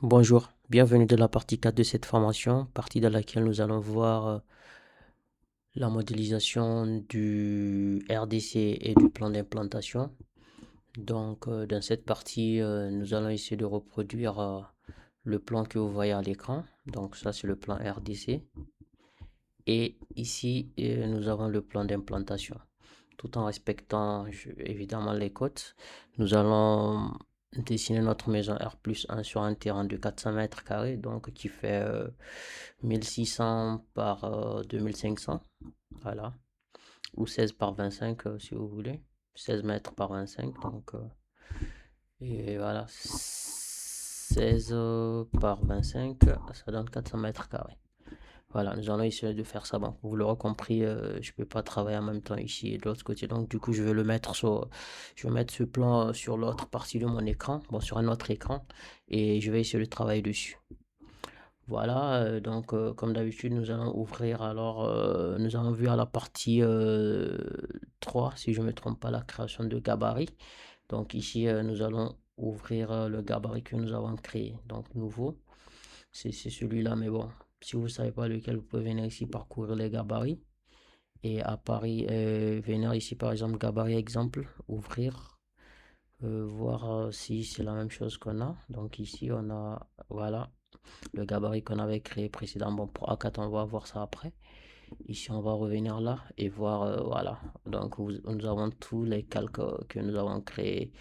Bonjour, bienvenue dans la partie 4 de cette formation, partie dans laquelle nous allons voir la modélisation du RDC et du plan d'implantation. Donc, dans cette partie, nous allons essayer de reproduire le plan que vous voyez à l'écran. Donc, ça, c'est le plan RDC. Et ici, nous avons le plan d'implantation. Tout en respectant évidemment les cotes, nous allons dessiner notre maison R plus 1 sur un terrain de 400 mètres carrés, donc qui fait 1600 par 2500, voilà, ou 16 par 25 si vous voulez, 16 mètres par 25, donc, et voilà, 16 par 25, ça donne 400 mètres carrés. Voilà, nous allons essayer de faire ça. Bon, vous l'aurez compris, je peux pas travailler en même temps ici et de l'autre côté. Donc, du coup, je vais mettre ce plan sur l'autre partie de mon écran, bon, sur un autre écran, et je vais essayer de travailler dessus. Voilà, donc, comme d'habitude, nous allons ouvrir. Alors, nous avons vu à la partie 3, si je ne me trompe pas, la création de gabarit. Donc, ici, nous allons ouvrir le gabarit que nous avons créé. Donc, nouveau. C'est celui-là, mais bon, si vous ne savez pas lequel, vous pouvez venir ici parcourir les gabarits. Et à Paris, venir ici par exemple, gabarit exemple, ouvrir, voir si c'est la même chose qu'on a. Donc ici, on a, voilà, le gabarit qu'on avait créé précédemment. Bon, pour A4, on va voir ça après. Ici, on va revenir là et voir, voilà. Donc, nous avons tous les calques que nous avons créés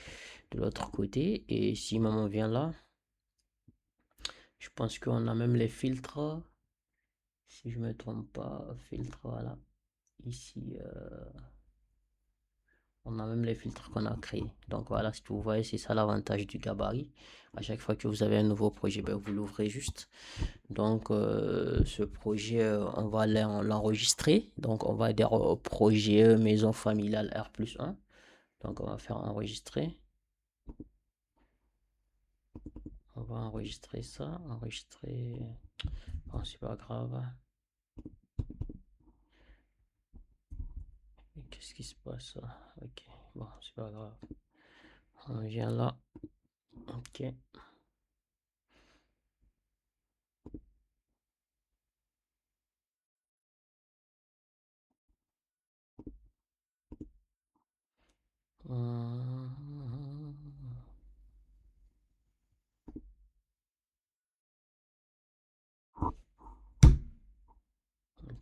de l'autre côté. Et si maman vient là, je pense qu'on a même les filtres. Si je me trompe pas, filtre, voilà. Ici, on a même les filtres qu'on a créés. Donc voilà, si vous voyez, c'est ça l'avantage du gabarit. À chaque fois que vous avez un nouveau projet, ben, vous l'ouvrez juste. Donc ce projet, on va l'enregistrer. Donc on va dire projet maison familiale R plus 1. Donc on va faire enregistrer. On va enregistrer ça. Enregistrer. Bon, c'est pas grave. Qu'est-ce qui se passe là? Ok, bon, c'est pas grave. On vient là. Ok.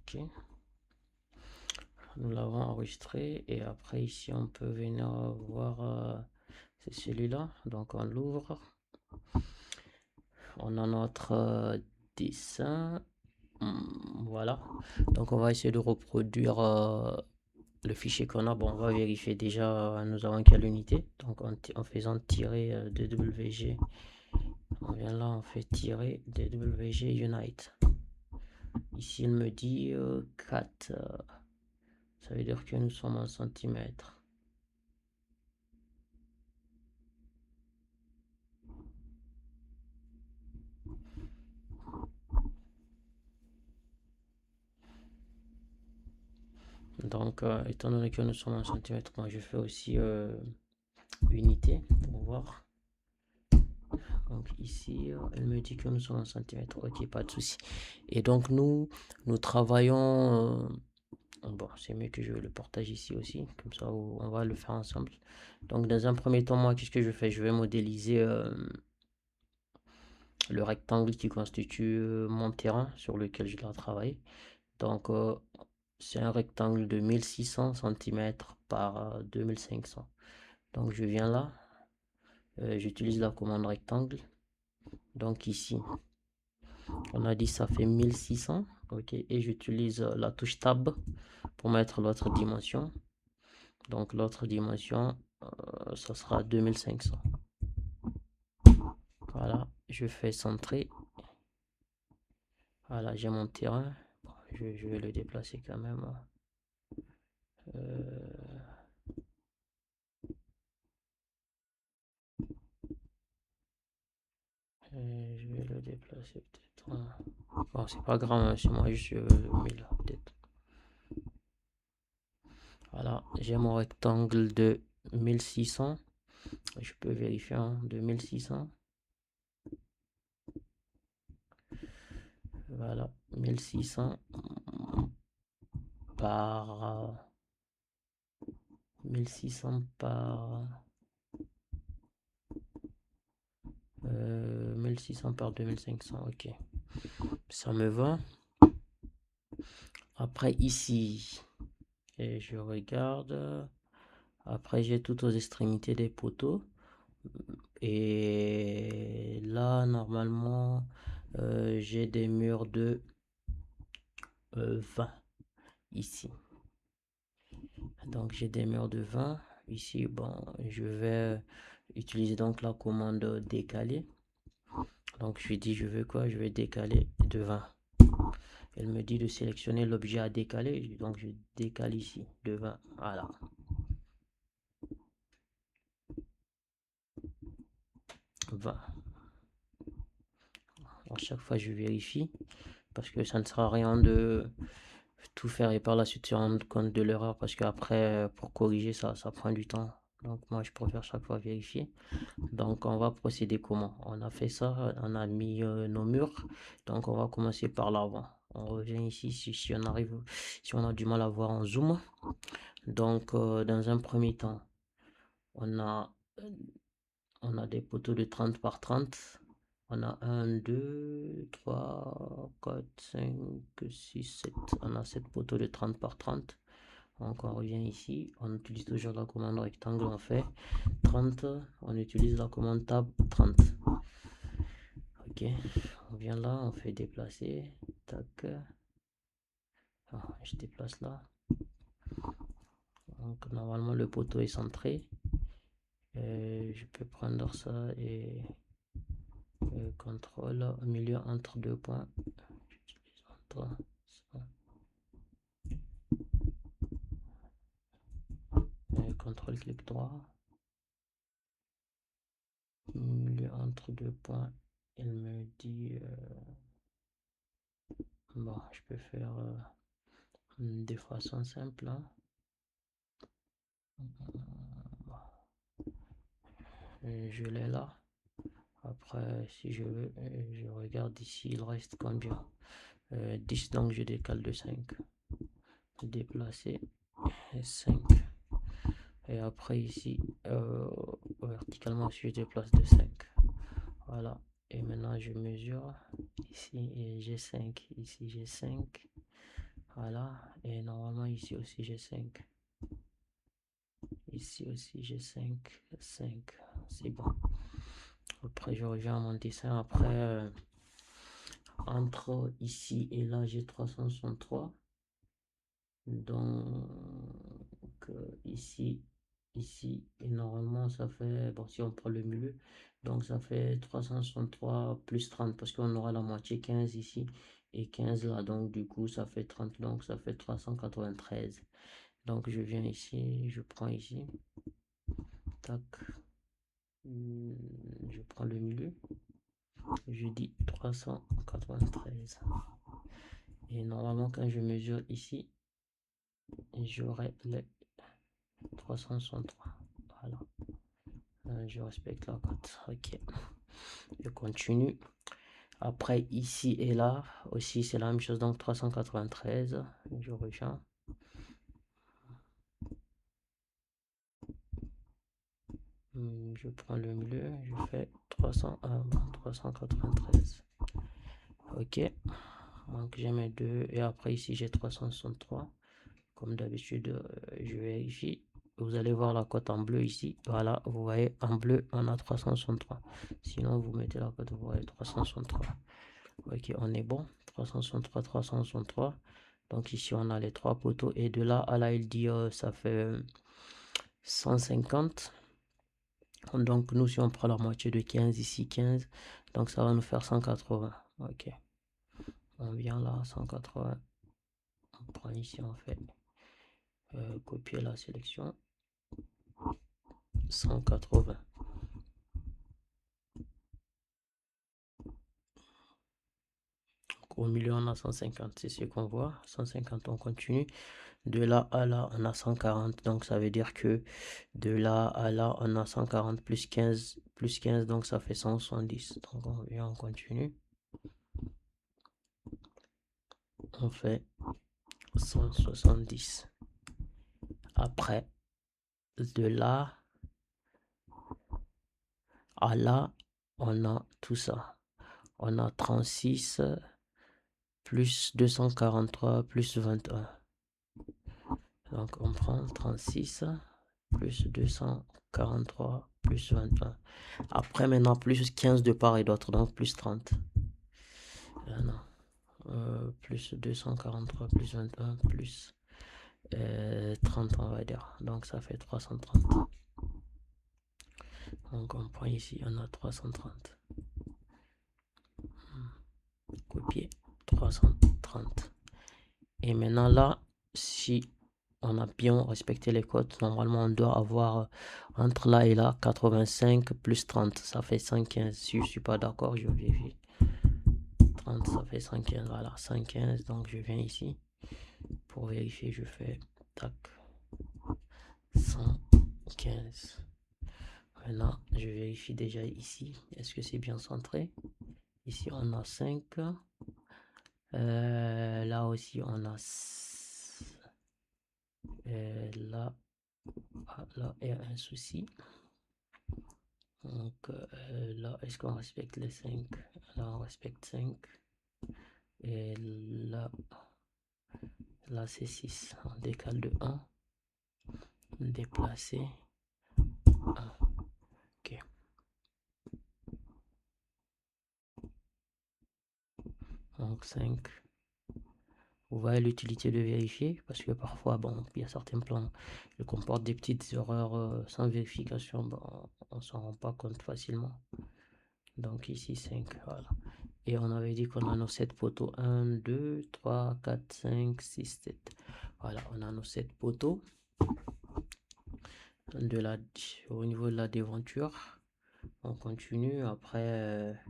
Ok, nous l'avons enregistré et après ici on peut venir voir, c'est celui-là, donc on l'ouvre, on a notre dessin. Voilà, donc on va essayer de reproduire le fichier qu'on a. Bon, on va vérifier déjà, nous avons quelle unité, donc en faisant tirer DWG, on vient là, on fait tirer DWG Unite. Ici il me dit 4, ça veut dire que nous sommes en centimètres. Donc, étant donné que nous sommes en centimètres, moi je fais aussi unité pour voir. Donc ici, elle me dit que nous sommes en centimètres. Ok, pas de souci. Et donc nous travaillons. Bon, c'est mieux que je le partage ici aussi. Comme ça, on va le faire ensemble. Donc dans un premier temps, moi, qu'est-ce que je fais? Je vais modéliser le rectangle qui constitue mon terrain sur lequel je dois travailler. Donc, c'est un rectangle de 1600 centimètres par 2500. Donc je viens là, j'utilise la commande rectangle. Donc ici, on a dit ça fait 1600. Ok, et j'utilise la touche tab pour mettre l'autre dimension. Donc l'autre dimension, ça sera 2500. Voilà, je fais centrer. Voilà, j'ai mon terrain. Bon, je vais le déplacer quand même. Euh, je vais le déplacer peut-être. Bon, c'est pas grave, hein, c'est moi juste mis là, peut-être. Voilà, j'ai mon rectangle de 1600. Je peux vérifier, hein, de 1600. Voilà, 1600 par 1600 par 1600 par 2500, ok, ça me va. Après ici, et je regarde, après j'ai tout aux extrémités des poteaux, et là normalement j'ai des murs de 20 ici. Donc j'ai des murs de 20 ici. Bon, je vais utiliser donc la commande décaler. Donc je lui dis je veux quoi? Je vais décaler de 20. Elle me dit de sélectionner l'objet à décaler. Donc je décale ici de 20. Voilà. À chaque fois je vérifie parce que ça ne sert à rien de tout faire et par la suite se rendre compte de l'erreur parce qu'après pour corriger ça prend du temps. Donc moi je préfère chaque fois vérifier. Donc on va procéder comment? On a fait ça, on a mis nos murs. Donc on va commencer par l'avant. On revient ici si on arrive, si on a du mal à voir en zoom. Donc dans un premier temps, on a, on a des poteaux de 30 par 30. On a 1, 2, 3, 4, 5, 6, 7. On a 7 poteaux de 30 par 30. Donc on revient ici, on utilise toujours la commande rectangle, on fait 30, on utilise la commande tab 30. Ok, on vient là, on fait déplacer, tac, je déplace là. Donc normalement le poteau est centré. Je peux prendre ça et contrôle au milieu entre deux points. J'utilise entre ça. Contrôle clic droit. Milieu entre deux points. Il me dit bon, je peux faire de façon simple. Hein. Je l'ai là. Après, si je veux, je regarde ici, il reste combien 10, donc je décale de 5. Déplacer 5. Et après ici, verticalement, je déplace de 5. Voilà. Et maintenant, je mesure ici et j'ai 5. Ici, j'ai 5. Voilà. Et normalement, ici aussi, j'ai 5. Ici aussi, j'ai 5. 5. C'est bon. Après, je reviens à mon dessin. Après, entre ici et là, j'ai 363. Donc, ici, et normalement, ça fait, bon, si on prend le milieu, donc ça fait 363 plus 30, parce qu'on aura la moitié 15 ici, et 15 là, donc du coup, ça fait 30, donc ça fait 393. Donc, je viens ici, je prends ici, tac, je prends le milieu, je dis 393. Et normalement, quand je mesure ici, j'aurai les 363. Voilà. Je respecte la cote. Ok. Je continue. Après, ici et là, aussi, c'est la même chose. Donc, 393. Je reviens. Je prends le milieu. Je fais 301, 393. Ok. Donc, j'ai mes deux. Et après, ici, j'ai 363. Comme d'habitude, je vérifie. Vous allez voir la cote en bleu ici. Voilà, vous voyez, en bleu, on a 363. Sinon, vous mettez la cote, vous voyez 363. Ok, on est bon. 363, 363. Donc ici, on a les trois poteaux. Et de là à là, il dit ça fait 150. Donc nous, si on prend la moitié de 15, ici 15, donc ça va nous faire 180. Ok. On vient là, 180. On prend ici, on fait copier la sélection. 180. Au milieu, on a 150, c'est ce qu'on voit. 150, on continue. De là à là, on a 140. Donc, ça veut dire que de là à là, on a 140 plus 15, donc ça fait 170. Donc, on continue. on fait 170. Après, de là à là, on a tout ça. On a 36 plus 243 plus 21. Donc on prend 36 plus 243 plus 21. Après maintenant plus 15 de part et d'autre, donc plus 30. Plus 243 plus 21 plus 30 on va dire. Donc ça fait 330. Donc on prend ici, on a 330. Copier 330. Et maintenant là, si on a bien respecté les codes, normalement on doit avoir entre là et là 85 plus 30, ça fait 115. Si je suis pas d'accord, je vérifie. 30, ça fait 115, voilà, 115. Donc je viens ici pour vérifier, je fais tac 115. Maintenant, je vérifie déjà ici, est-ce que c'est bien centré? Ici on a 5. Là aussi on a là, là il y a un souci. Donc là, est-ce qu'on respecte les 5? Là, on respecte 5. Et là c'est 6. On décale de 1. Déplacer 1. Ok. Donc 5. Vous voyez l'utilité de vérifier parce que parfois, bon, il y a certains plans qui comportent des petites erreurs sans vérification. Bon, on s'en rend pas compte facilement. Donc ici 5, voilà. Et on avait dit qu'on a nos 7 poteaux. 1, 2, 3, 4, 5, 6, 7. Voilà, on a nos 7 poteaux. Au niveau de la déventure, on continue. Après,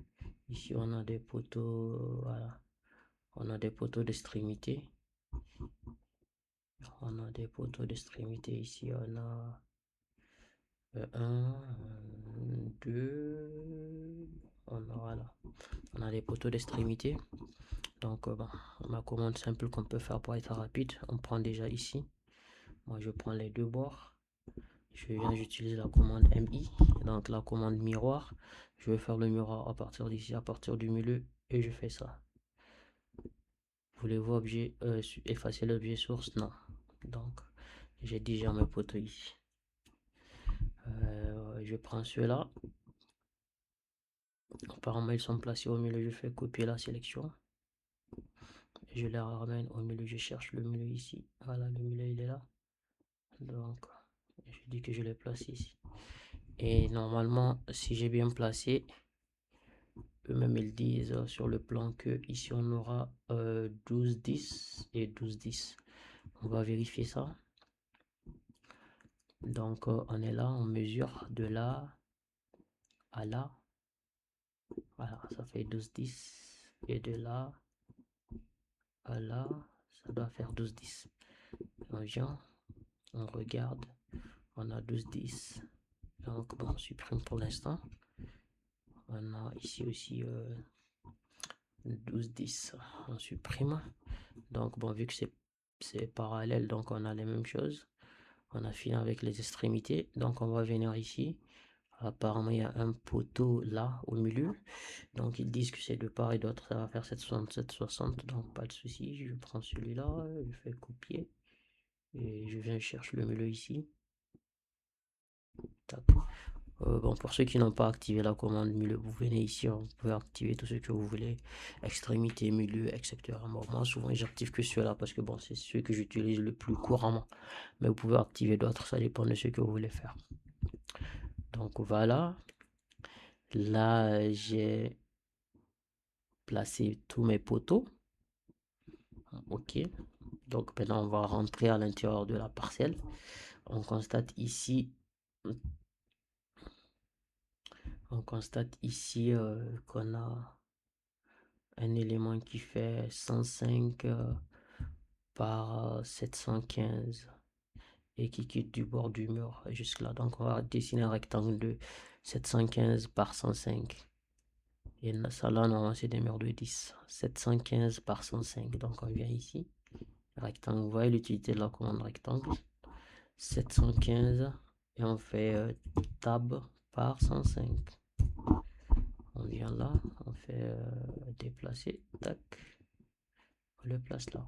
ici, on a des poteaux. Voilà. On a des poteaux d'extrémité. On a des poteaux d'extrémité. Ici, on a 1, 2. Voilà. On a des poteaux d'extrémité. Donc, ma commande simple qu'on peut faire pour être rapide, on prend déjà ici. Moi, je prends les deux bords. J'utilise la commande MI, donc la commande miroir. Je vais faire le miroir à partir d'ici, à partir du milieu, et je fais ça. Voulez-vous effacer l'objet source? Non. Donc, j'ai déjà mes poteaux ici. Je prends ceux-là. Apparemment, ils sont placés au milieu. Je fais copier la sélection. Je les ramène au milieu. Je cherche le milieu ici. Voilà, le milieu, il est là. Donc, je dis que je les place ici. Et normalement, si j'ai bien placé, eux-mêmes ils disent sur le plan que ici on aura 12, 10 et 12, 10. On va vérifier ça. Donc on est là, on mesure de là à là. Voilà, ça fait 12, 10. Et de là à là, ça doit faire 12, 10. On vient, on regarde, on a 12, 10. Donc bon, on supprime pour l'instant. On a ici aussi 12, 10. On supprime. Donc bon, vu que c'est parallèle, donc on a les mêmes choses. On a fini avec les extrémités. Donc on va venir ici. Apparemment, il y a un poteau là au milieu. Donc ils disent que c'est de part et d'autre, ça va faire 760, 760. Donc pas de souci. Je prends celui-là, je fais copier. Et je viens chercher le milieu ici. Tac. Bon, pour ceux qui n'ont pas activé la commande milieu, vous venez ici, vous pouvez activer tout ce que vous voulez, extrémité, milieu, etc. Bon, moi, souvent, j'active que ceux-là parce que bon, c'est ceux que j'utilise le plus couramment. Mais vous pouvez activer d'autres, ça dépend de ce que vous voulez faire. Donc voilà, là, j'ai placé tous mes poteaux. Ok, donc maintenant, on va rentrer à l'intérieur de la parcelle. On constate ici qu'on a un élément qui fait 105 par 715 et qui quitte du bord du mur jusque là. Donc on va dessiner un rectangle de 715 par 105 Et ça là, normalement, c'est des murs de 10. 715 par 105. Donc, on vient ici. Rectangle, vous voyez l'utilité de la commande rectangle. 715. Et on fait tab par 105. On vient là. On fait déplacer. Tac. On le place là.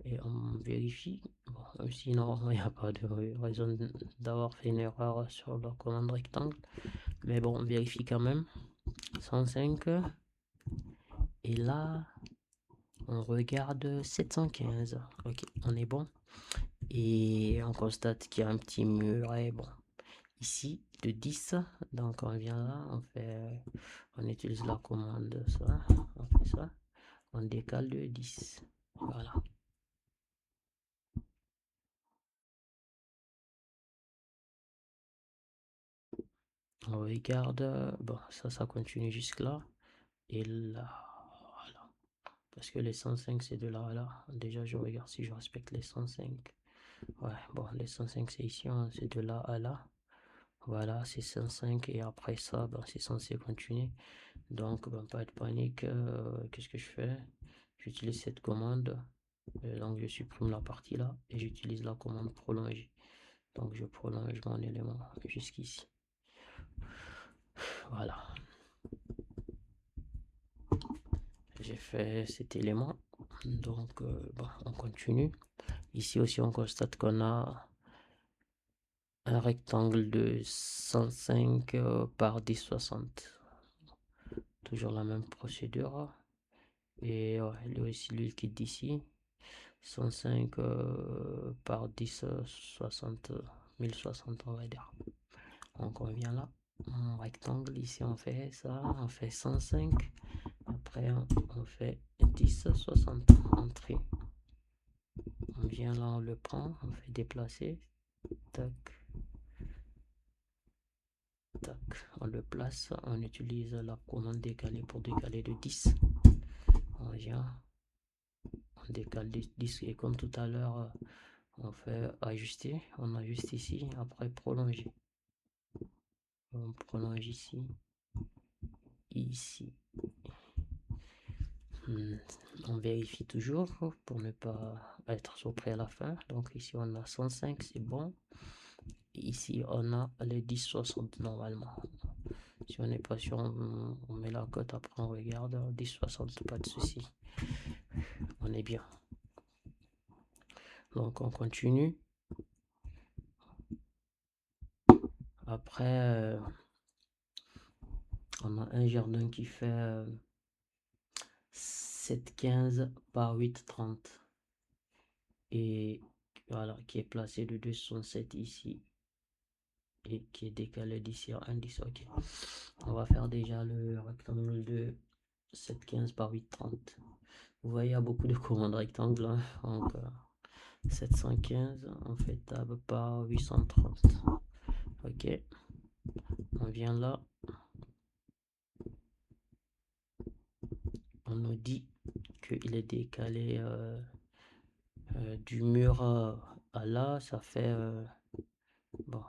Et on vérifie. Bon, sinon, il n'y a pas de raison d'avoir fait une erreur sur la commande rectangle. Mais bon, on vérifie quand même. 105. Et là, on regarde 715. Ok, on est bon. Et on constate qu'il y a un petit muret, bon, ici, de 10. Donc on vient là, on utilise la commande, ça, on fait ça. On décale de 10. Voilà. On regarde, bon, ça continue jusque là. Et là, voilà. Parce que les 105, c'est de là à là. Déjà, je regarde si je respecte les 105. Ouais, bon, les 105, c'est ici, hein, c'est de là à là. Voilà, c'est 105 et après ça, ben, c'est censé continuer. Donc, ben, pas de panique. Qu'est-ce que je fais? J'utilise cette commande. Donc, je supprime la partie là et j'utilise la commande prolonger. Donc, je prolonge mon élément jusqu'ici. Voilà. J'ai fait cet élément. Donc, bon, on continue. Ici aussi, on constate qu'on a un rectangle de 105 par 10,60. Toujours la même procédure. Et ouais, lui aussi, lui qui est d'ici. 105 par 10, 60, 1060 on va dire. Donc on vient là, en rectangle, ici on fait ça, on fait 105. Après on fait 10, 60, entrée. On vient là, on le prend, on fait déplacer. Tac. Tac. On le place, on utilise la commande décaler pour décaler de 10. On vient, on décale de 10 et comme tout à l'heure, on fait ajuster, on ajuste ici, après prolonger. On prolonge ici, ici. On vérifie toujours pour ne pas être surpris à la fin. Donc ici on a 105, c'est bon. Ici on a les 10,60 normalement. Si on n'est pas sûr, on met la cote, après on regarde 10,60, pas de souci. On est bien. Donc on continue. Après, on a un jardin qui fait 7,15 par 8,30. Et voilà, qui est placé de 2,67 ici. Et qui est décalé d'ici à 1,10. Ok. On va faire déjà le rectangle de 7,15 par 8,30. Vous voyez, il y a beaucoup de commandes rectangles. Hein. Donc, 715, on fait tab par 830. Ok. On vient là. On nous dit qu'il est décalé du mur à là. Ça fait... bon,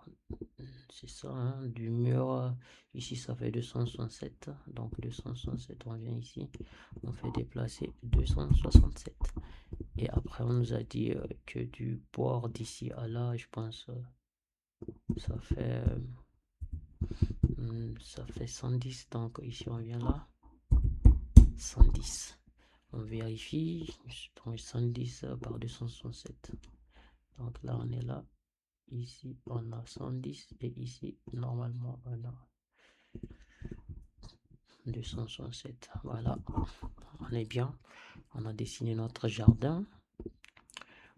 c'est ça, hein, du mur, ici ça fait 267, donc 267, on vient ici, on fait déplacer 267. Et après on nous a dit que du bord d'ici à là, je pense, ça fait, ça fait 110, donc ici on vient là, 110. On vérifie, 110 par 267. Donc là on est là. Ici, on a 110 et ici, normalement, on a 267. Voilà, on est bien. On a dessiné notre jardin.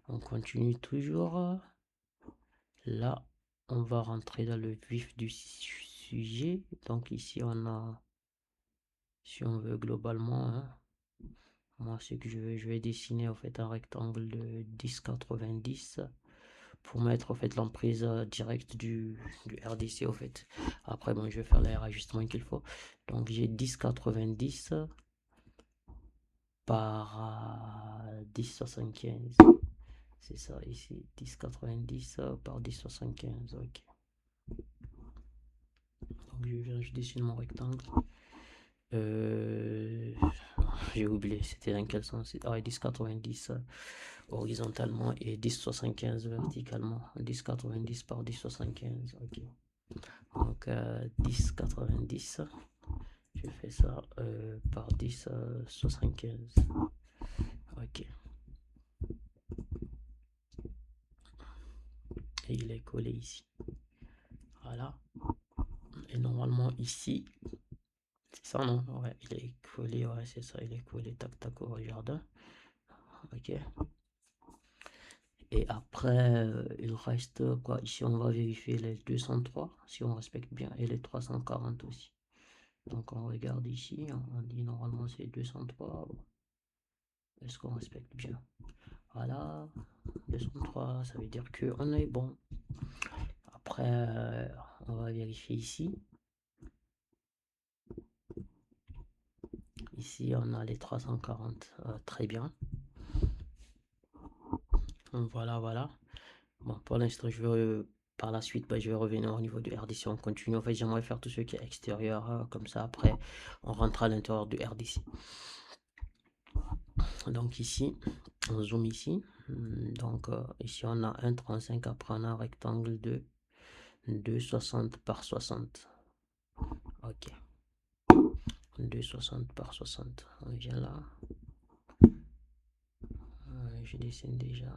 On continue toujours. Là, on va rentrer dans le vif du sujet. Donc ici, on a, si on veut globalement, hein, moi, ce que je vais dessiner en fait un rectangle de 10,90 pour mettre en fait l'emprise directe du RDC au fait. Après, bon, je vais faire les ajustements qu'il faut. Donc j'ai 10,90 par 10,75. C'est ça ici, 10,90 par 10,75. Ok. Donc je dessine mon rectangle. J'ai oublié, c'était dans quel sens? Ah, 10,90 horizontalement et 10,75 verticalement. 10,90 par 10,75. Ok. Donc 10,90. Je fais ça par 10,75. Ok. Et il est collé ici. Voilà. Et normalement ici, c'est ça non? Ouais, il est collé, ouais, c'est ça, il est collé tac tac au jardin. Ok. Et après, il reste quoi? Ici, on va vérifier les 203, si on respecte bien, et les 340 aussi. Donc, on regarde ici, on dit normalement c'est 203. Est-ce qu'on respecte bien? Voilà, 203, ça veut dire qu'on est bon. Après, on va vérifier ici. Ici, on a les 340, très bien. Voilà, voilà. Bon, pour l'instant, je vais par la suite, je vais revenir au niveau du RDC. On continue. En fait, j'aimerais faire tout ce qui est extérieur, comme ça. Après, on rentre à l'intérieur du RDC. Donc ici, on zoome ici. Donc ici, on a un 35. Après, on a un rectangle de 2,60 par 60. Ok. 2,60 par 60. On vient là. Je dessine déjà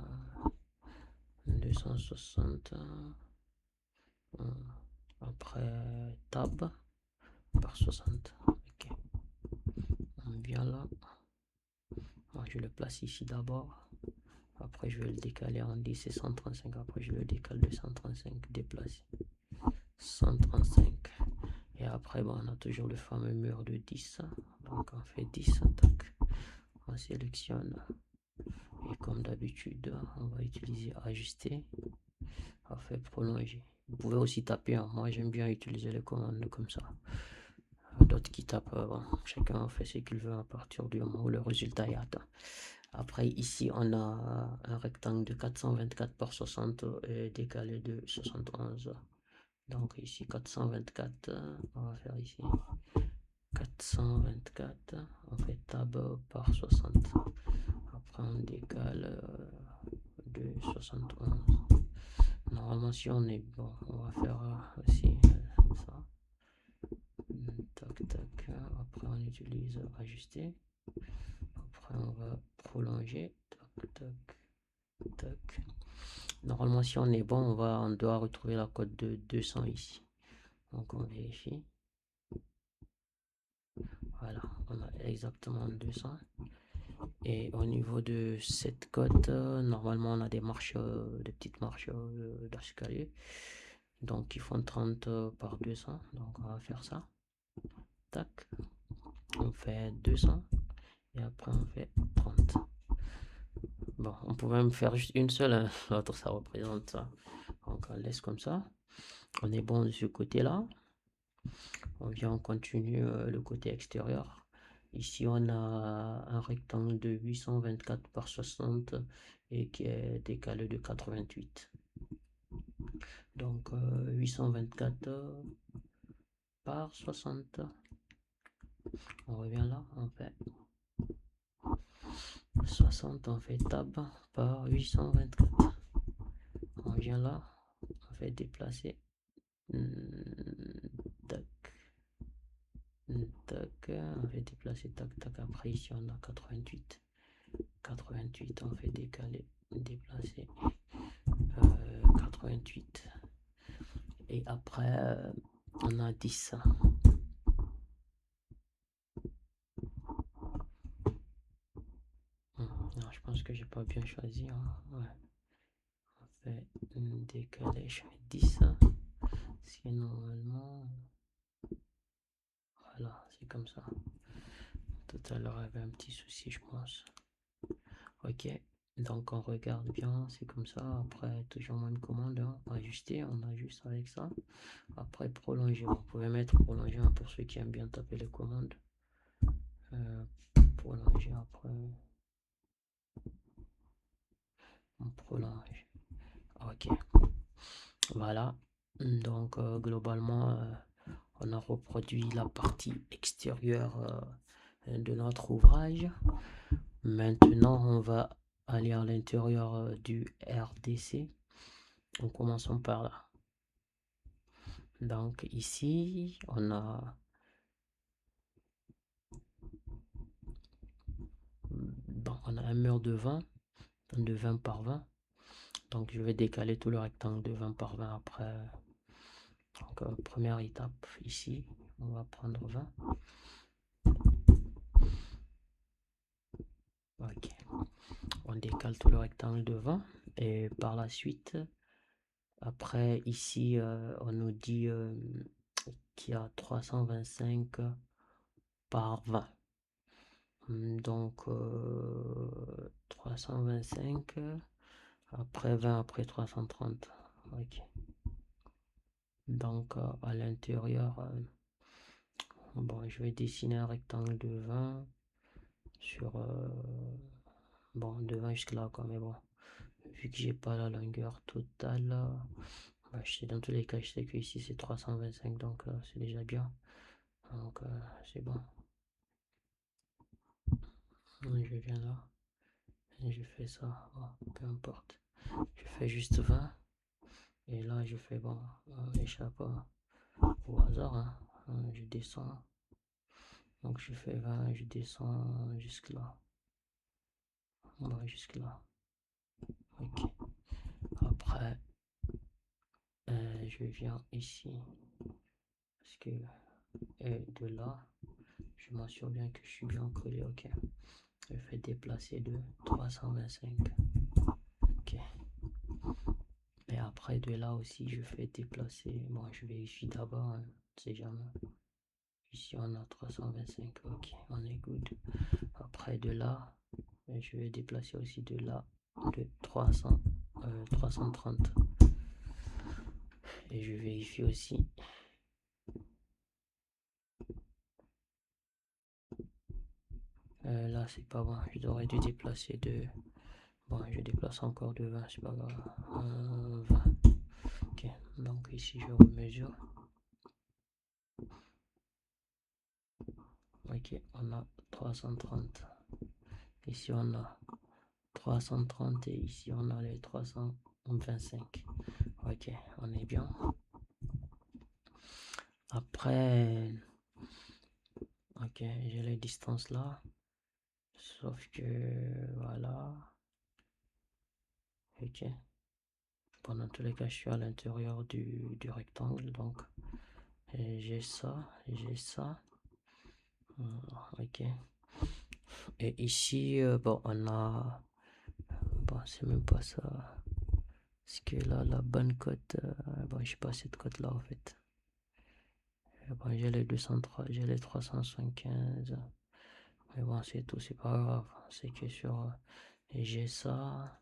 260. Après, tab par 60. Ok. On vient là. Moi, je le place ici d'abord. Après, je vais le décaler en 10 et 135. Après, je le décale de 135. Déplacer. 135. Et après, bon, on a toujours le fameux mur de 10. Donc, on fait 10. Tac. On sélectionne. Et comme d'habitude, on va utiliser ajuster. On fait prolonger. Vous pouvez aussi taper. Moi, j'aime bien utiliser les commandes comme ça. D'autres qui tapent, bon, chacun fait ce qu'il veut à partir du moment où le résultat est atteint. Après, ici, on a un rectangle de 424 par 60 décalé de 71. Donc ici, 424, on va faire ici 424, on fait tab par 60. Après, on décale de 71. Normalement, si on est bon, on va faire aussi ça. Tac, tac. Après, on utilise ajuster. Après, on va prolonger. Tac, tac, tac. Normalement, si on est bon, on doit retrouver la cote de 200 ici. Donc, on vérifie. Voilà, on a exactement 200. Et au niveau de cette cote, normalement, on a des marches, des petites marches d'escalier. Donc, ils font 30 par 200. Donc, on va faire ça. Tac. On fait 200. Et après, on fait 30. Bon, on pouvait même faire juste une seule. Hein. L'autre, ça représente ça. Donc, on laisse comme ça. On est bon de ce côté-là. On vient, on continue le côté extérieur. Ici, on a un rectangle de 824 par 60 et qui est décalé de 88. Donc, 824 par 60. On revient là, on fait 60, on fait tab par 824. On vient là, on fait déplacer. Tac. Tac, on fait déplacer, tac, tac. Après, ici, on a 88. 88, on fait décaler, déplacer. 88. Et après, on a 10. Non, je pense que j'ai pas bien choisi. Hein. Ouais. On fait décaler, je fais 10. Si normalement. Voilà, c'est comme ça. Tout à l'heure, il y avait un petit souci, je pense. Ok. Donc on regarde bien, c'est comme ça. Après, toujours même commande, hein. Ajuster, on ajuste avec ça. Après, prolonger. Vous pouvez mettre prolonger hein, pour ceux qui aiment bien taper les commandes. Prolonger après. On prolonge. Ok. Voilà. Donc, globalement, on a reproduit la partie extérieure de notre ouvrage. Maintenant, on va aller à l'intérieur du RDC. En commençant par là. Donc ici, on a un mur de 20 par 20. Donc je vais décaler tout le rectangle de 20 par 20 après. Donc première étape ici, on va prendre 20. Ok. On décale tout le rectangle de 20 et par la suite, après ici, on nous dit qu'il y a 325 par 20. Donc 325 après 20 après 330. Ok. Donc à l'intérieur, bon, je vais dessiner un rectangle de 20 sur bon, de 20 jusque là quoi, mais bon, vu que j'ai pas la longueur totale, bah, je sais, dans tous les cas je sais que ici c'est 325, donc c'est déjà bien, donc c'est bon. Je viens là et je fais ça, bon, peu importe, je fais juste 20 et là je fais bon, échappe au hasard, hein. Je descends, donc je fais 20, je descends jusque là, bon, jusque là. Ok. Après, je viens ici parce que de là, je m'assure bien que je suis bien collé. Ok. Je fais déplacer de 325. Ok. Et après de là aussi, je fais déplacer. Bon, je vérifie d'abord, hein, c'est jamais. Ici, on a 325. Ok, on est good. Après de là, je vais déplacer aussi de là de 330. Et je vérifie aussi. Là, c'est pas bon. Je devrais dû déplacer de. Bon, je déplace encore de 20, c'est pas grave. 20. Ok, donc ici, je remesure. Ok, on a 330. Ici, on a 330 et ici, on a les 325. Ok, on est bien. Après, ok, j'ai les distances là. Sauf que, voilà. Ok. Pendant tous les cas, je suis à l'intérieur du rectangle. Donc, j'ai ça, j'ai ça. Ok. Et ici, bon, on a. Bon, c'est même pas ça. Parce que là, la bonne cote. Bon, j'ai pas cette cote là en fait. Bon, j'ai les 203, j'ai les 375. Mais bon, c'est tout, c'est pas grave. C'est que sur. J'ai ça.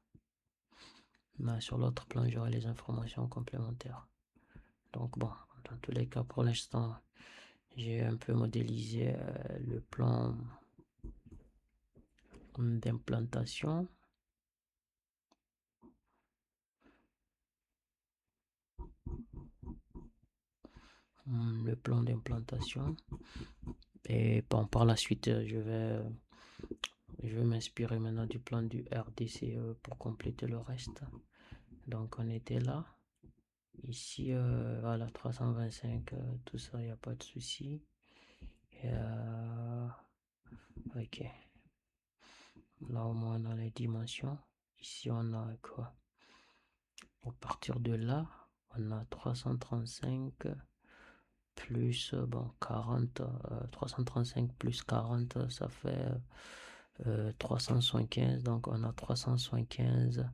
Mais sur l'autre plan, j'aurai les informations complémentaires. Donc, bon, dans tous les cas, pour l'instant, j'ai un peu modélisé le plan d'implantation. Le plan d'implantation. Et bon, par la suite, je vais m'inspirer maintenant du plan du RDCE pour compléter le reste. Donc, on était là. Ici, voilà, 325, tout ça, il n'y a pas de souci. Ok. Là, au moins, on a les dimensions. Ici, on a quoi? À partir de là, on a 335 plus bon, 40. 335 plus 40, ça fait 375. Donc, on a 375.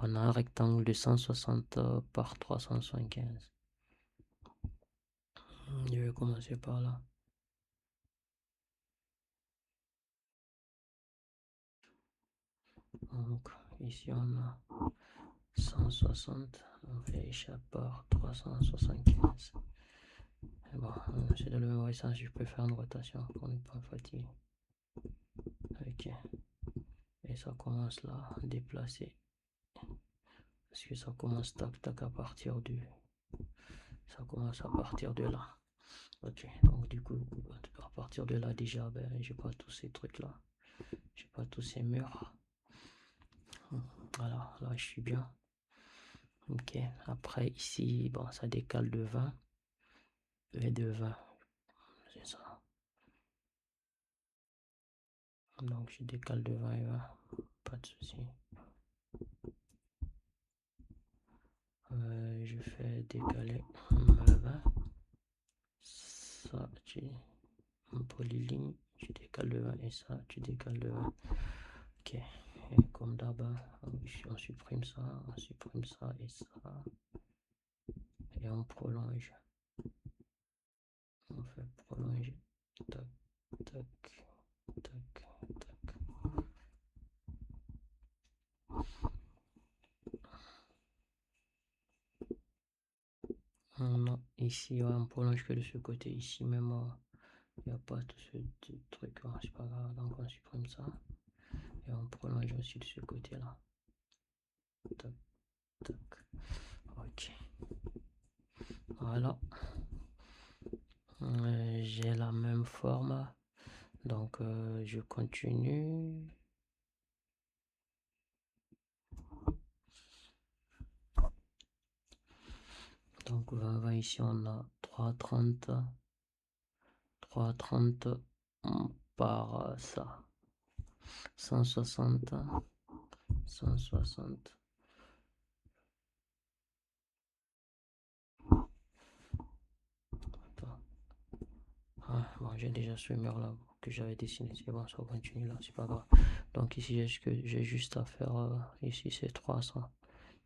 On a un rectangle de 160 par 375. Je vais commencer par là. Donc, ici, on a 160. On fait échappe par 375. Bon, c'est dans le même sens, je peux faire une rotation pour ne pas fatiguer. Ok. Et ça commence là, déplacer. Parce que ça commence tac tac à partir du. Ça commence à partir de là. Ok, donc du coup, à partir de là, déjà, ben, j'ai pas tous ces trucs-là. J'ai pas tous ces murs. Voilà, là, je suis bien. Ok, après, ici, bon, ça décale de 20 et de 20. C'est ça. Donc, je décale de 20 et 20. Pas de souci. Je fais décaler 20. Ça, tu polyligne, tu décales de 20 et ça, tu décales de 20. Ok, et comme d'hab, on supprime ça et ça, et on prolonge. On fait prolonger. Tac, tac, tac, tac. Non, ici, on prolonge que de ce côté. Ici, même, il n'y a pas tout ce truc. C'est pas grave, donc on supprime ça. Et on prolonge aussi de ce côté-là. Tac, tac. Ok. Voilà. J'ai la même forme. Donc, je continue. Donc, 20, ici, on a 3,30. 3,30 par ça. 160. 160. Attends. Ah, bon, j'ai déjà ce mur là que j'avais dessiné. C'est bon, ça continue là, c'est pas grave. Donc ici, j'ai juste à faire. Ici, c'est 300.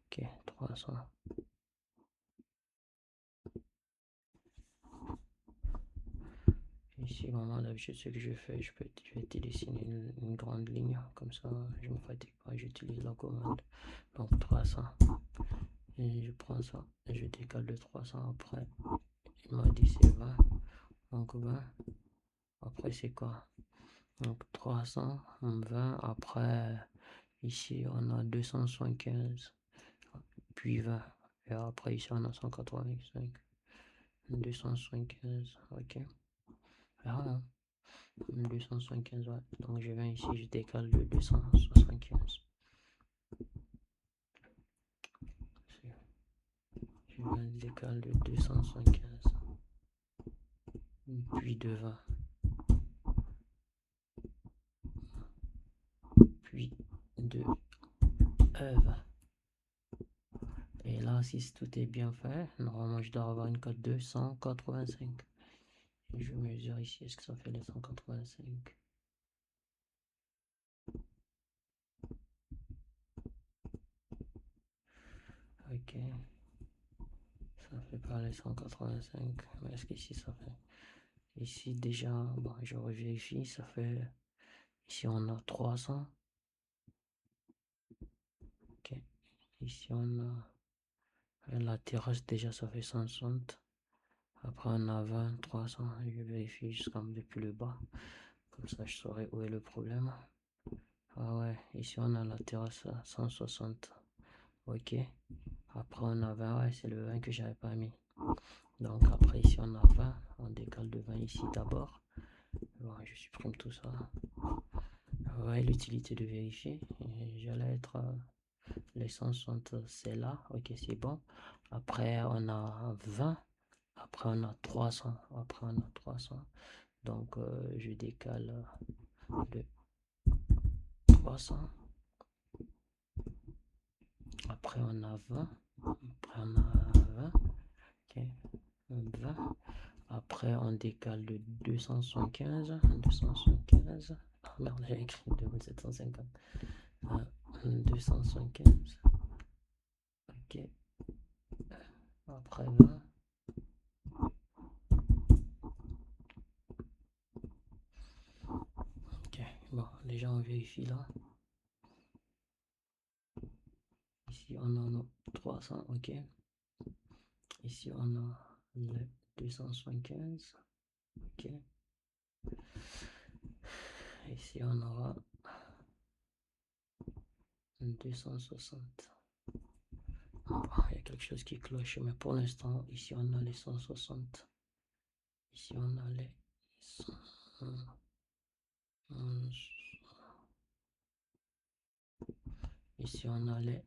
Ok, 300. Ici, vraiment, d'habitude, ce que je fais, je vais te dessiner une grande ligne. Comme ça, je me fatigue pas, j'utilise la commande. Donc 300. Et je prends ça et je décale de 300 après. Il m'a dit c'est 20. Donc 20. Après, c'est quoi? Donc 300, 20. Après, ici, on a 275. Puis 20. Et après, ici, on a 185. 275. Ok. Ah, 275, ouais. Donc je viens ici, je décale de 275. Je viens décale de 275. Puis de 20. Puis de 20. Et là, si tout est bien fait, normalement je dois avoir une cote de 185. Et je mesure ici, est-ce que ça fait les 185? Ok. Ça fait pas les 185. Mais est-ce qu'ici ça fait? Ici déjà, bon, je revérifie, ça fait. Ici on a 300. Ok. Ici on a. La terrasse déjà ça fait 160. Après on a 20, 300. Je vérifie jusqu'à depuis le bas. Comme ça je saurai où est le problème. Ah ouais, ici on a la terrasse à 160. Ok. Après on a 20, ouais, c'est le 20 que j'avais pas mis. Donc après ici on a 20, on décale de 20 ici d'abord. Bon, je supprime tout ça. Ouais, l'utilité de vérifier. J'allais être les 160, c'est là. Ok, c'est bon. Après on a 20. Après on a 300. Après on a 300. Donc je décale de 300. Après on a 20. Après on a 20. Ok. 20. Après, on décale de 275. 275. Ah merde, j'ai écrit 2750. 275. Ok. Après 20. Ok. Bon, déjà, on vérifie là. Ici, on en a 300. Ok. Ici, on a le 275. Ok. Ici, on aura 260. Bon, il y a quelque chose qui cloche, mais pour l'instant, ici, on a les 160. Ici, on a les 111. Ici, on a les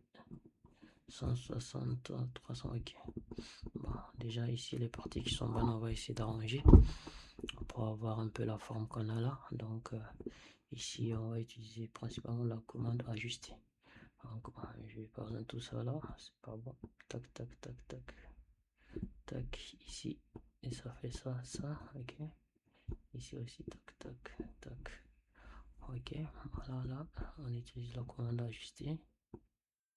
160, 300, ok. Bon, déjà ici, les parties qui sont bonnes, on va essayer d'arranger pour avoir un peu la forme qu'on a là. Donc, ici, on va utiliser principalement la commande ajuster. Donc, je vais pas besoin de tout ça là, c'est pas bon. Tac, tac, tac, tac. Tac, ici. Et ça fait ça, ça, ok. Ici aussi, tac, tac, tac. Ok, voilà, là, on utilise la commande ajuster.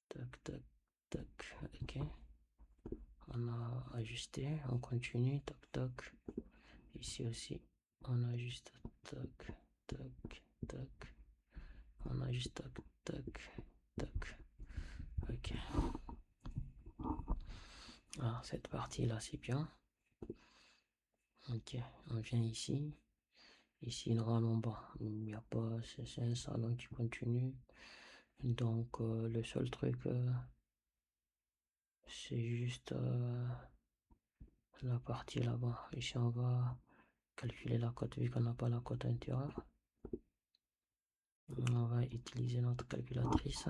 Tac, tac, tac, ok. On a ajusté, on continue, tac, tac. Ici aussi, on ajuste, tac, tac, tac. On ajuste, tac, tac, tac. Ok. Alors, cette partie-là, c'est bien. Ok, on vient ici. Ici, normalement, bon, il n'y a pas, c'est un salon qui continue. Donc, le seul truc, c'est juste la partie là-bas. Ici, on va calculer la cote, vu qu'on n'a pas la cote intérieure. On va utiliser notre calculatrice.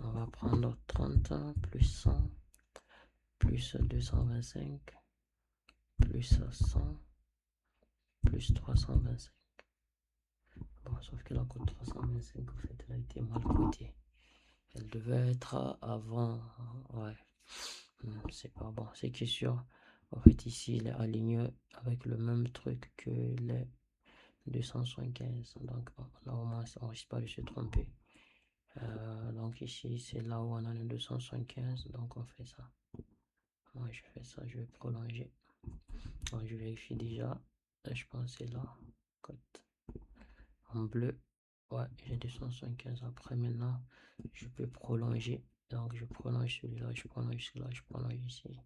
On va prendre 30 plus 100 plus 225 plus 100 plus 325. Bon, sauf que la cote 325, en fait, elle a été mal cotée. Elle devait être avant. Ouais. C'est pas bon. C'est qui est sûr. En fait, ici, il est aligné avec le même truc que les 275. Donc, là, au moins, on risque pas de se tromper. Donc, ici, c'est là où on a le 275. Donc, on fait ça. Moi, je fais ça. Je vais prolonger. Donc, je vérifie déjà. Je pense que c'est là. Cote en bleu. Ouais, j'ai 275. Après, maintenant, je peux prolonger. Donc, je prolonge celui-là. Je prolonge celui-là. Je prolonge ici.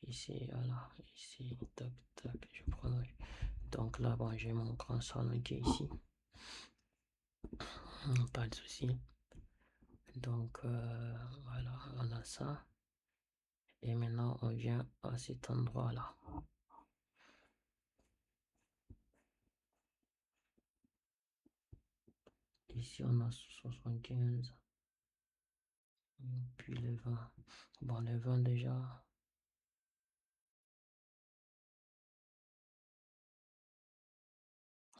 Ici, voilà. Ici, tac, tac. Je prolonge. Donc là, bon, j'ai mon grand salon qui est ici. Pas de souci. Donc, voilà, on a ça. Et maintenant, on vient à cet endroit-là. Ici, on a 75. Puis les 20. Bon, les 20 déjà.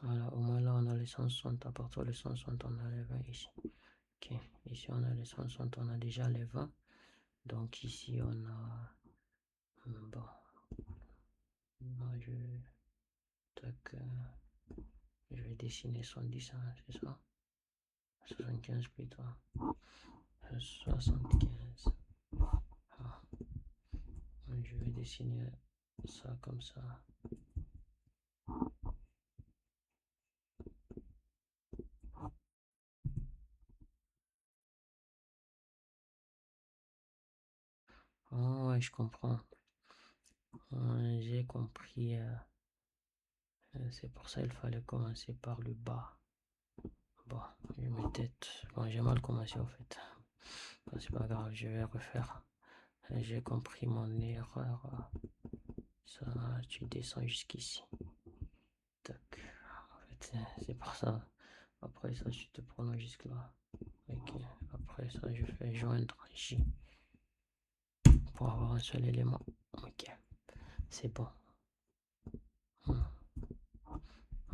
Voilà, au moins là, on a les 160. À partir de 160, on a les 20 ici. Ok, ici, on a les 160. On a déjà les 20. Donc, ici, on a. Bon. Moi, tac, je vais dessiner 110, hein, c'est ça? 75 plutôt. 75. Ah, je vais dessiner ça comme ça. Oh, ouais, je comprends. J'ai compris. C'est pour ça qu'il fallait commencer par le bas. Bon, je me tête. Bon, j'ai mal commencé en fait. Bon, c'est pas grave, je vais refaire. J'ai compris mon erreur. Ça, tu descends jusqu'ici. Tac. En fait, c'est pour ça. Après ça, je te prolonge jusque là. Ok. Après ça, je fais joindre J pour avoir un seul élément. Ok. C'est bon.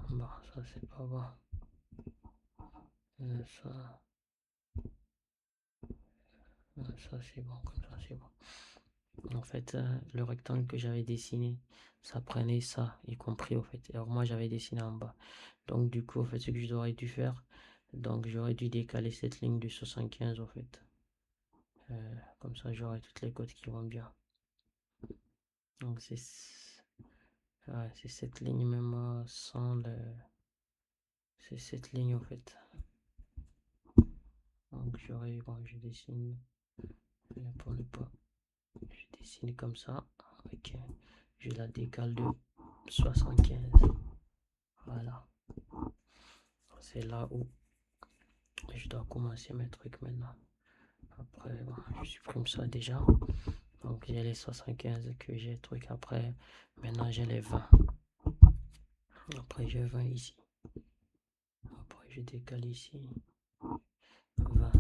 Bon, ça c'est pas bon. Ça, ça c'est bon, comme ça c'est bon. En fait, le rectangle que j'avais dessiné, ça prenait ça, y compris au fait. Alors moi j'avais dessiné en bas. Donc du coup, en fait, ce que j'aurais dû faire, donc j'aurais dû décaler cette ligne du 75 en fait. Comme ça j'aurai toutes les côtes qui vont bien. Donc c'est cette ligne même sans le... C'est cette ligne en fait. Donc j'aurais... Bon, je dessine pour ne pas... Je dessine comme ça. Ok. Je la décale de 75. Voilà. C'est là où je dois commencer mes trucs maintenant. Après, bon, je supprime ça déjà. Donc j'ai les 75 que j'ai truc après. Maintenant j'ai les 20. Après je viens ici. Après je décale ici. 20.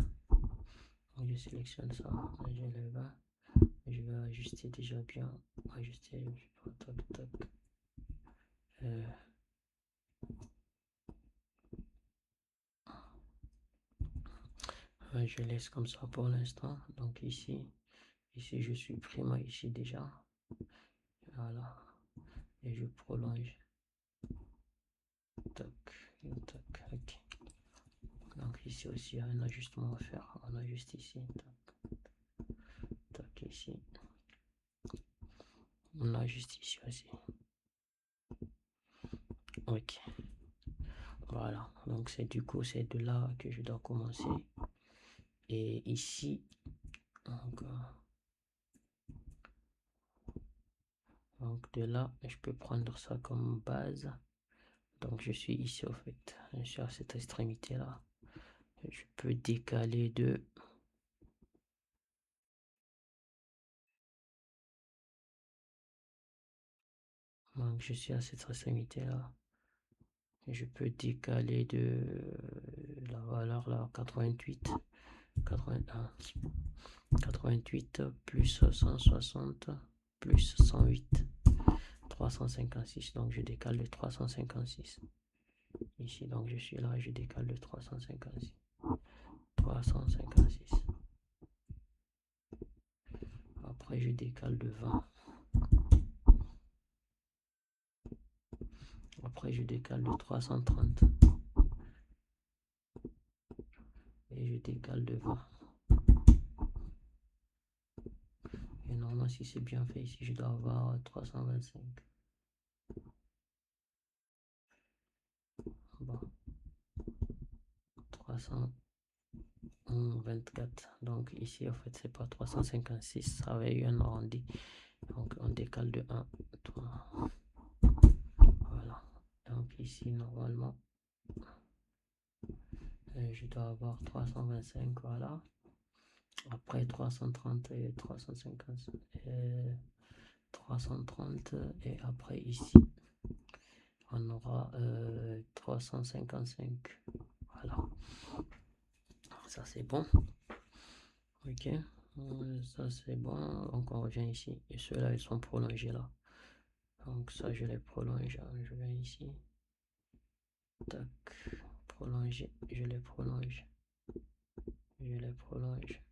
Je sélectionne ça. Je le 20. Je vais ajuster déjà bien. Ajuster. Tac, tac. Je laisse comme ça pour l'instant. Donc ici je supprime ici déjà. Voilà. Et je prolonge. Tac, tac, ok. Donc ici aussi, il y a un ajustement à faire. On ajuste ici. Tac, tac, ici. On ajuste ici aussi. Ok. Voilà. Donc c'est du coup, c'est de là que je dois commencer. Et ici, donc de là, je peux prendre ça comme base. Donc je suis ici au fait. Je suis à cette extrémité là. Je peux décaler de... Donc je suis à cette extrémité là. Je peux décaler de la valeur là 88, 81, 88 plus 160 plus 108, 356. Donc je décale de 356 ici. Donc je suis là, je décale de 356, 356. Après je décale de 20. Après je décale de 330 et je décale de 20. Et normalement si c'est bien fait ici je dois avoir 325. Bon, 324. Donc ici en fait c'est pas 356, ça avait eu un arrondi. Donc on décale de 1, 3. Voilà. Donc ici normalement je dois avoir 325. Voilà. Après 330 et 350 et 330 et après ici on aura 355. Voilà. Ça c'est bon. Ok. Ça c'est bon. Donc on revient ici. Et ceux-là ils sont prolongés là. Donc ça je les prolonge. Je viens ici. Tac. Prolonger. Je les prolonge. Je les prolonge.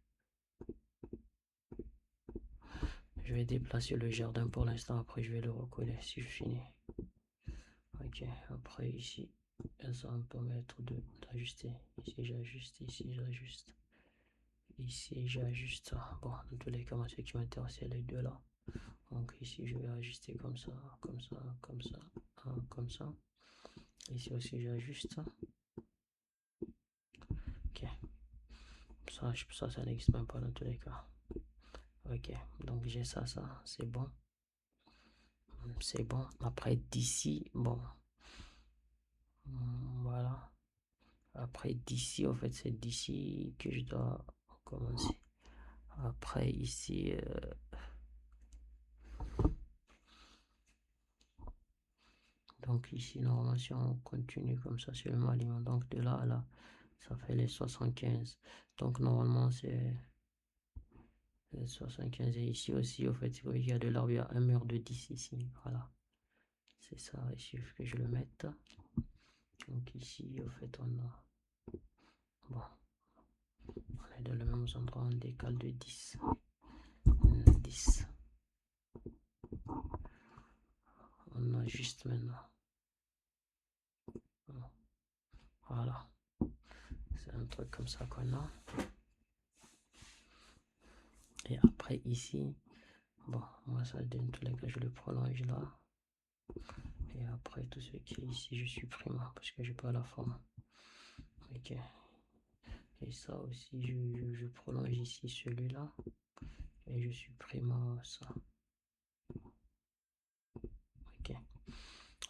Je vais déplacer le jardin pour l'instant. Après je vais le recoller si je finis. Ok. Après ici. Ça va me permettre d'ajuster. Ici j'ajuste. Ici j'ajuste. Ici j'ajuste. Bon, dans tous les cas, moi, ce qui m'intéresse, c'est les deux là. Donc ici je vais ajuster comme ça, comme ça, comme ça, comme ça. Ici aussi j'ajuste. Ok. Ça n'existe même pas dans tous les cas. Ok. Donc j'ai ça, c'est bon. C'est bon. Après d'ici, bon. Voilà. Après d'ici, en fait, c'est d'ici que je dois commencer. Après ici, donc ici, normalement, si on continue comme ça sur le aliment, donc de là à là, ça fait les 75. Donc normalement, c'est 75. Et ici aussi, au fait, il y a de l'arbre, il y a un mur de 10 ici. Voilà. C'est ça, ici, que je le mette. Donc ici, au fait, on a... Bon. On est dans le même endroit, on décale de 10. 10. On ajuste maintenant. Voilà. C'est un truc comme ça qu'on a. Et après ici, bon, moi ça donne tous les cas, je le prolonge là. Et après tout ce qui est ici, je supprime parce que j'ai pas la forme. Ok. Et ça aussi, je prolonge ici celui-là. Et je supprime ça. Ok.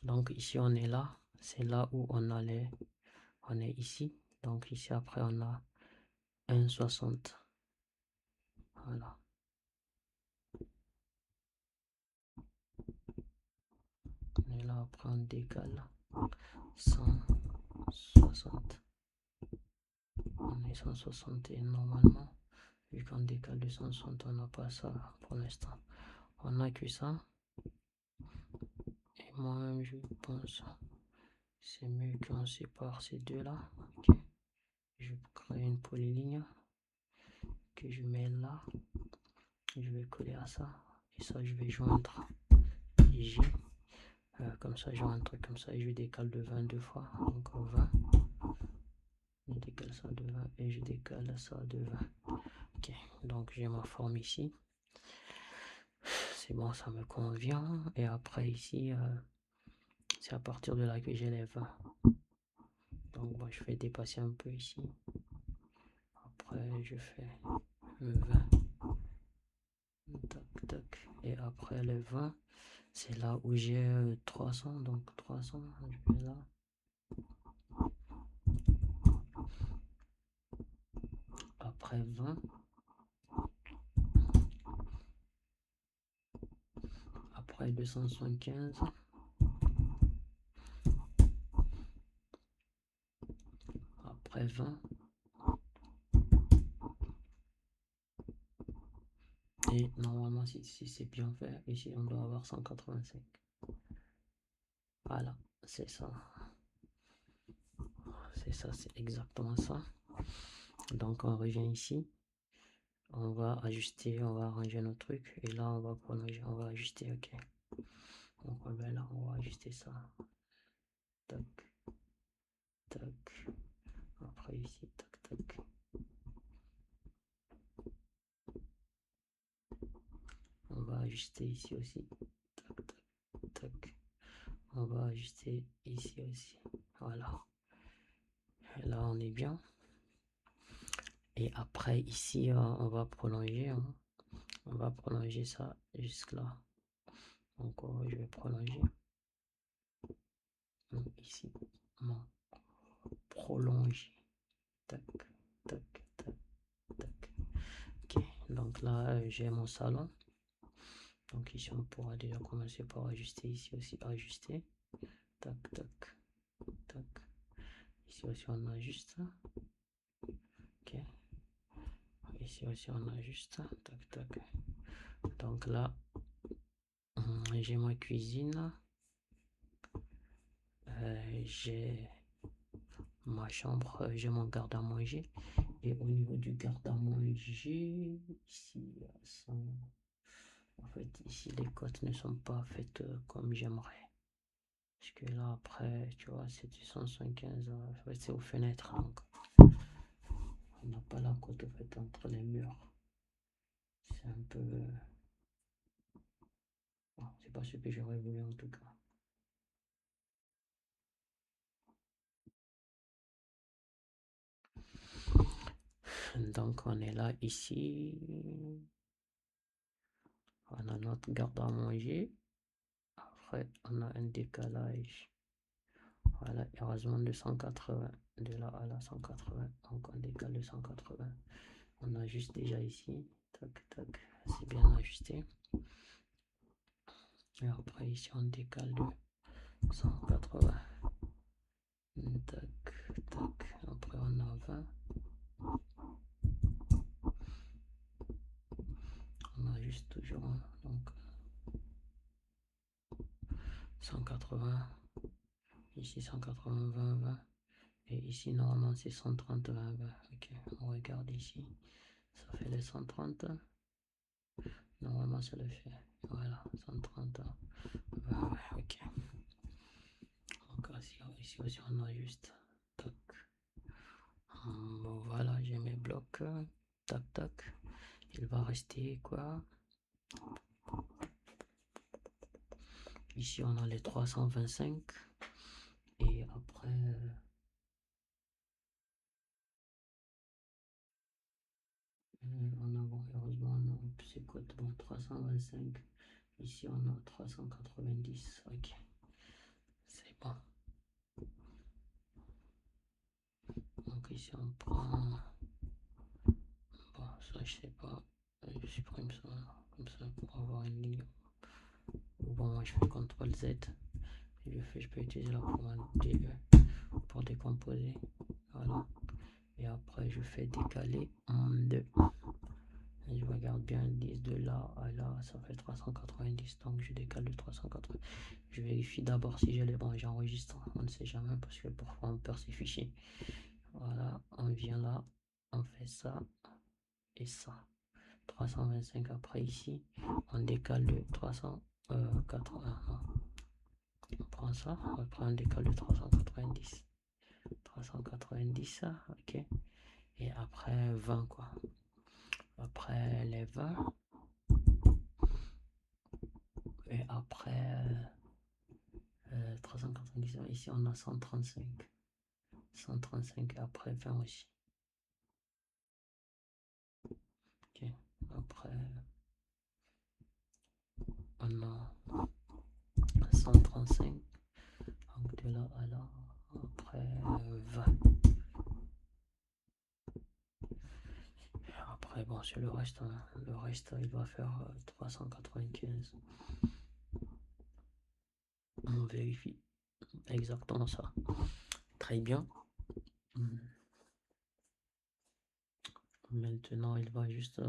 Donc ici on est là. C'est là où on allait. On est ici. Donc ici après on a 1,60. Voilà. Et là après on décale. 160. On est 160 et normalement, vu qu'on décale de 160, on n'a pas ça pour l'instant. On a que ça. Et moi-même, je pense c'est mieux qu'on sépare ces deux-là. Ok. Je crée une polyligne que je mets là. Je vais coller à ça. Et ça, je vais joindre J. Comme ça, j'ai un truc comme ça et je décale de 20 deux fois. Donc 20. Je décale ça de 20 et je décale ça de 20. Ok, donc j'ai ma forme ici. C'est bon, ça me convient. Et après ici, c'est à partir de là que j'ai les 20. Donc bon, je vais dépasser un peu ici. Après, je fais le 20. Tac, tac. Et après le 20, c'est là où j'ai 300. Donc 300, je vais là. Après 20. Après 275. Après 20. Et normalement, si c'est bien fait, ici on doit avoir 185. Voilà, c'est ça. C'est ça, c'est exactement ça. Donc on revient ici. On va ajuster, on va arranger nos trucs. Et là, on va prolonger, on va ajuster, ok. Donc là, on va ajuster ça. Tac, tac. Après ici, tac, tac. On va ajuster ici aussi. Tac, tac, tac. On va ajuster ici aussi. Voilà. Et là, on est bien. Et après, ici, on va prolonger. Hein. On va prolonger ça jusque là. Donc, je vais prolonger. Donc, ici, on prolonger. Tac, tac, tac, tac. Ok, donc là, j'ai mon salon. Donc ici, on pourra déjà commencer par ajuster. Ici aussi, ajuster. Tac, tac, tac. Ici aussi, on ajuste. Ok. Ici aussi, on ajuste. Tac, tac. Donc là, j'ai ma cuisine. J'ai ma chambre, j'ai mon garde-à-manger. Et au niveau du garde-à-manger, ici, en fait, ici, les côtes ne sont pas faites comme j'aimerais. Parce que là, après, tu vois, c'est du 175, en fait, c'est aux fenêtres. Donc, on n'a pas la côte, en fait, entre les murs. C'est un peu... Bon, c'est pas ce que j'aurais voulu, en tout cas. Donc, on est là, ici. On a notre garde-à-manger. Après, on a un décalage. Voilà, heureusement de 180. De là à là, 180. Donc, on décale de 180. On ajuste déjà ici. Tac, tac. C'est bien ajusté. Et après, ici, on décale de 180. Tac, tac. Après, on a 20. On ajuste toujours. Donc, 180. Ici, 180, 20, 20. Et ici, normalement, c'est 130, 20, 20. Ok, on regarde ici. Ça fait les 130. Normalement, ça le fait. Voilà, 130, 20, 20. Ok. Donc, ici aussi, on ajuste. Tac. Bon, voilà, j'ai mes blocs. Tac, tac. Il va rester quoi? Ici, on a les 325. Et après, en avant, heureusement, on a c'est quoi? Bon, 325. Ici, on a 390. Ok, c'est bon. Donc, ici, on prend. Bon, ça, je sais pas. Je supprime ça. Comme ça, pour avoir une ligne. Bon, moi, je fais CTRL Z. je peux utiliser la commande DE pour décomposer. Voilà. Et après, je fais décaler en 2. Et je regarde bien 10 de là à là, ça fait 390. Donc, je décale de 380. Je vérifie d'abord si j'ai les bons. J'enregistre. On ne sait jamais parce que parfois on perd ses fichiers. Voilà. On vient là. On fait ça et ça. 325 après ici. On décale de 380. On prend ça. Après, on décale de 390. 390 ça. Ok. Et après 20 quoi. Après les 20. Et après 390, ici on a 135. 135 après 20 aussi. Ok. Après on a 135. Donc de là à là. Après 20. Après bon c'est le reste. Hein. Le reste il va faire 395. On vérifie exactement ça. Très bien. Maintenant il va juste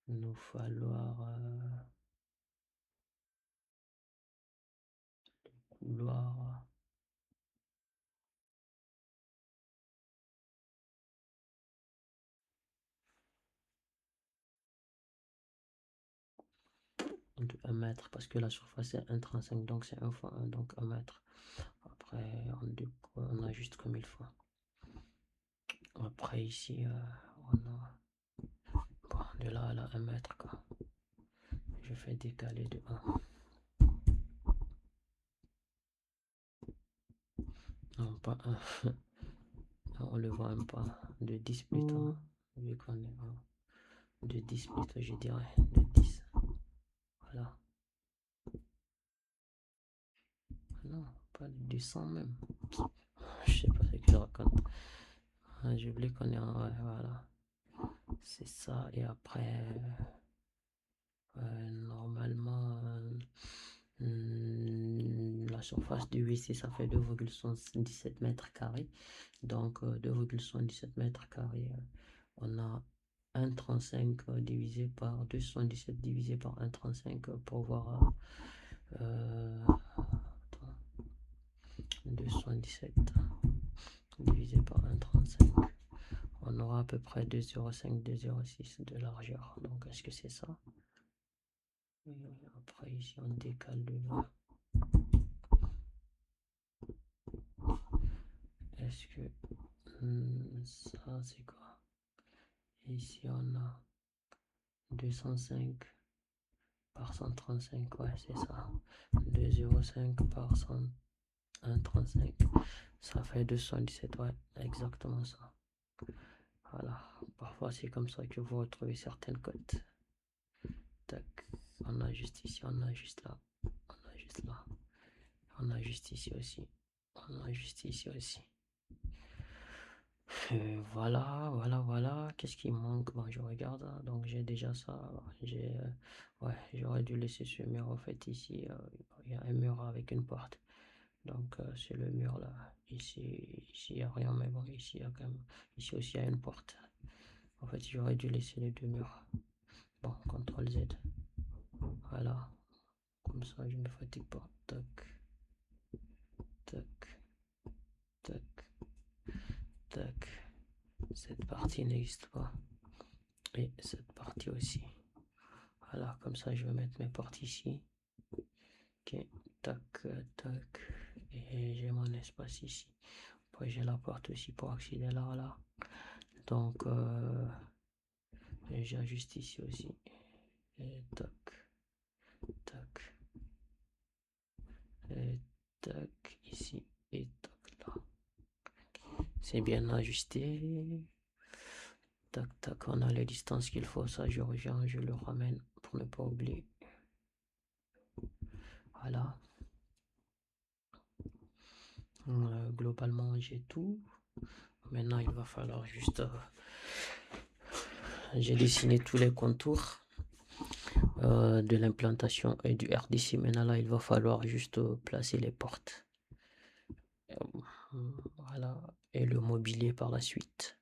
nous falloir couloir. De 1 mètre parce que la surface est 1,35 donc c'est 1 fois 1 donc 1 mètre. Après on ajuste comme il faut. Après ici on a bon, de là à là 1 mètre quoi. Je fais décaler de 1. Non pas 1. On le voit même pas. De 10 plutôt. Vu qu'on est de 10 plutôt je dirais. De 10. Voilà. Non, pas du 100 même. Je sais pas ce que je raconte. Ah, j'ai oublié qu'on est en... Ouais, voilà. C'est ça. Et après... normalement... la surface du WC, ça fait 2,77 mètres carrés. Donc, 2,77 mètres carrés. On a 1,35 divisé par 2,77 divisé par 1,35 pour voir... 2,77 divisé par 1,35. On aura à peu près 2,05, 2,06 de largeur. Donc, est-ce que c'est ça? Et après, ici, on décale de 20. Est-ce que ça, c'est quoi? Ici, on a 205 par 135. Ouais, c'est ça. 2,05 par 135. Ça fait 217. Ouais, exactement ça. Voilà. Parfois, c'est comme ça que vous retrouvez certaines cotes. Tac. On a juste ici, on a juste là. On a juste là. On a juste ici aussi. On a juste ici aussi. Voilà. Qu'est-ce qui manque? Bon, je regarde. Donc, j'ai déjà ça. Ouais, j'aurais dû laisser ce mur. En fait, ici, il y a un mur avec une porte. Donc, c'est le mur là. Ici, il n'y a rien. Mais bon, ici, il y a quand même. Ici aussi, il y a une porte. En fait, j'aurais dû laisser les deux murs. Bon, CTRL Z. Voilà. Comme ça, je ne me fatigue pas. Tac. Tac. Tac. Tac. Cette partie n'existe pas. Et cette partie aussi. Voilà, comme ça, je vais mettre mes portes ici. Ok, tac, tac. Et j'ai mon espace ici. Après, j'ai la porte aussi pour accéder là. Donc, j'ajuste ici aussi. Et tac, tac. Et tac, ici. Et tac, là. C'est bien ajusté. Tac, tac, on a les distances qu'il faut. Ça, je reviens, je le ramène pour ne pas oublier. Voilà. Globalement, j'ai tout. Maintenant, il va falloir juste... j'ai dessiné tous les contours. de l'implantation et du RDC. Maintenant là, il va falloir juste placer les portes. Voilà, et le mobilier par la suite.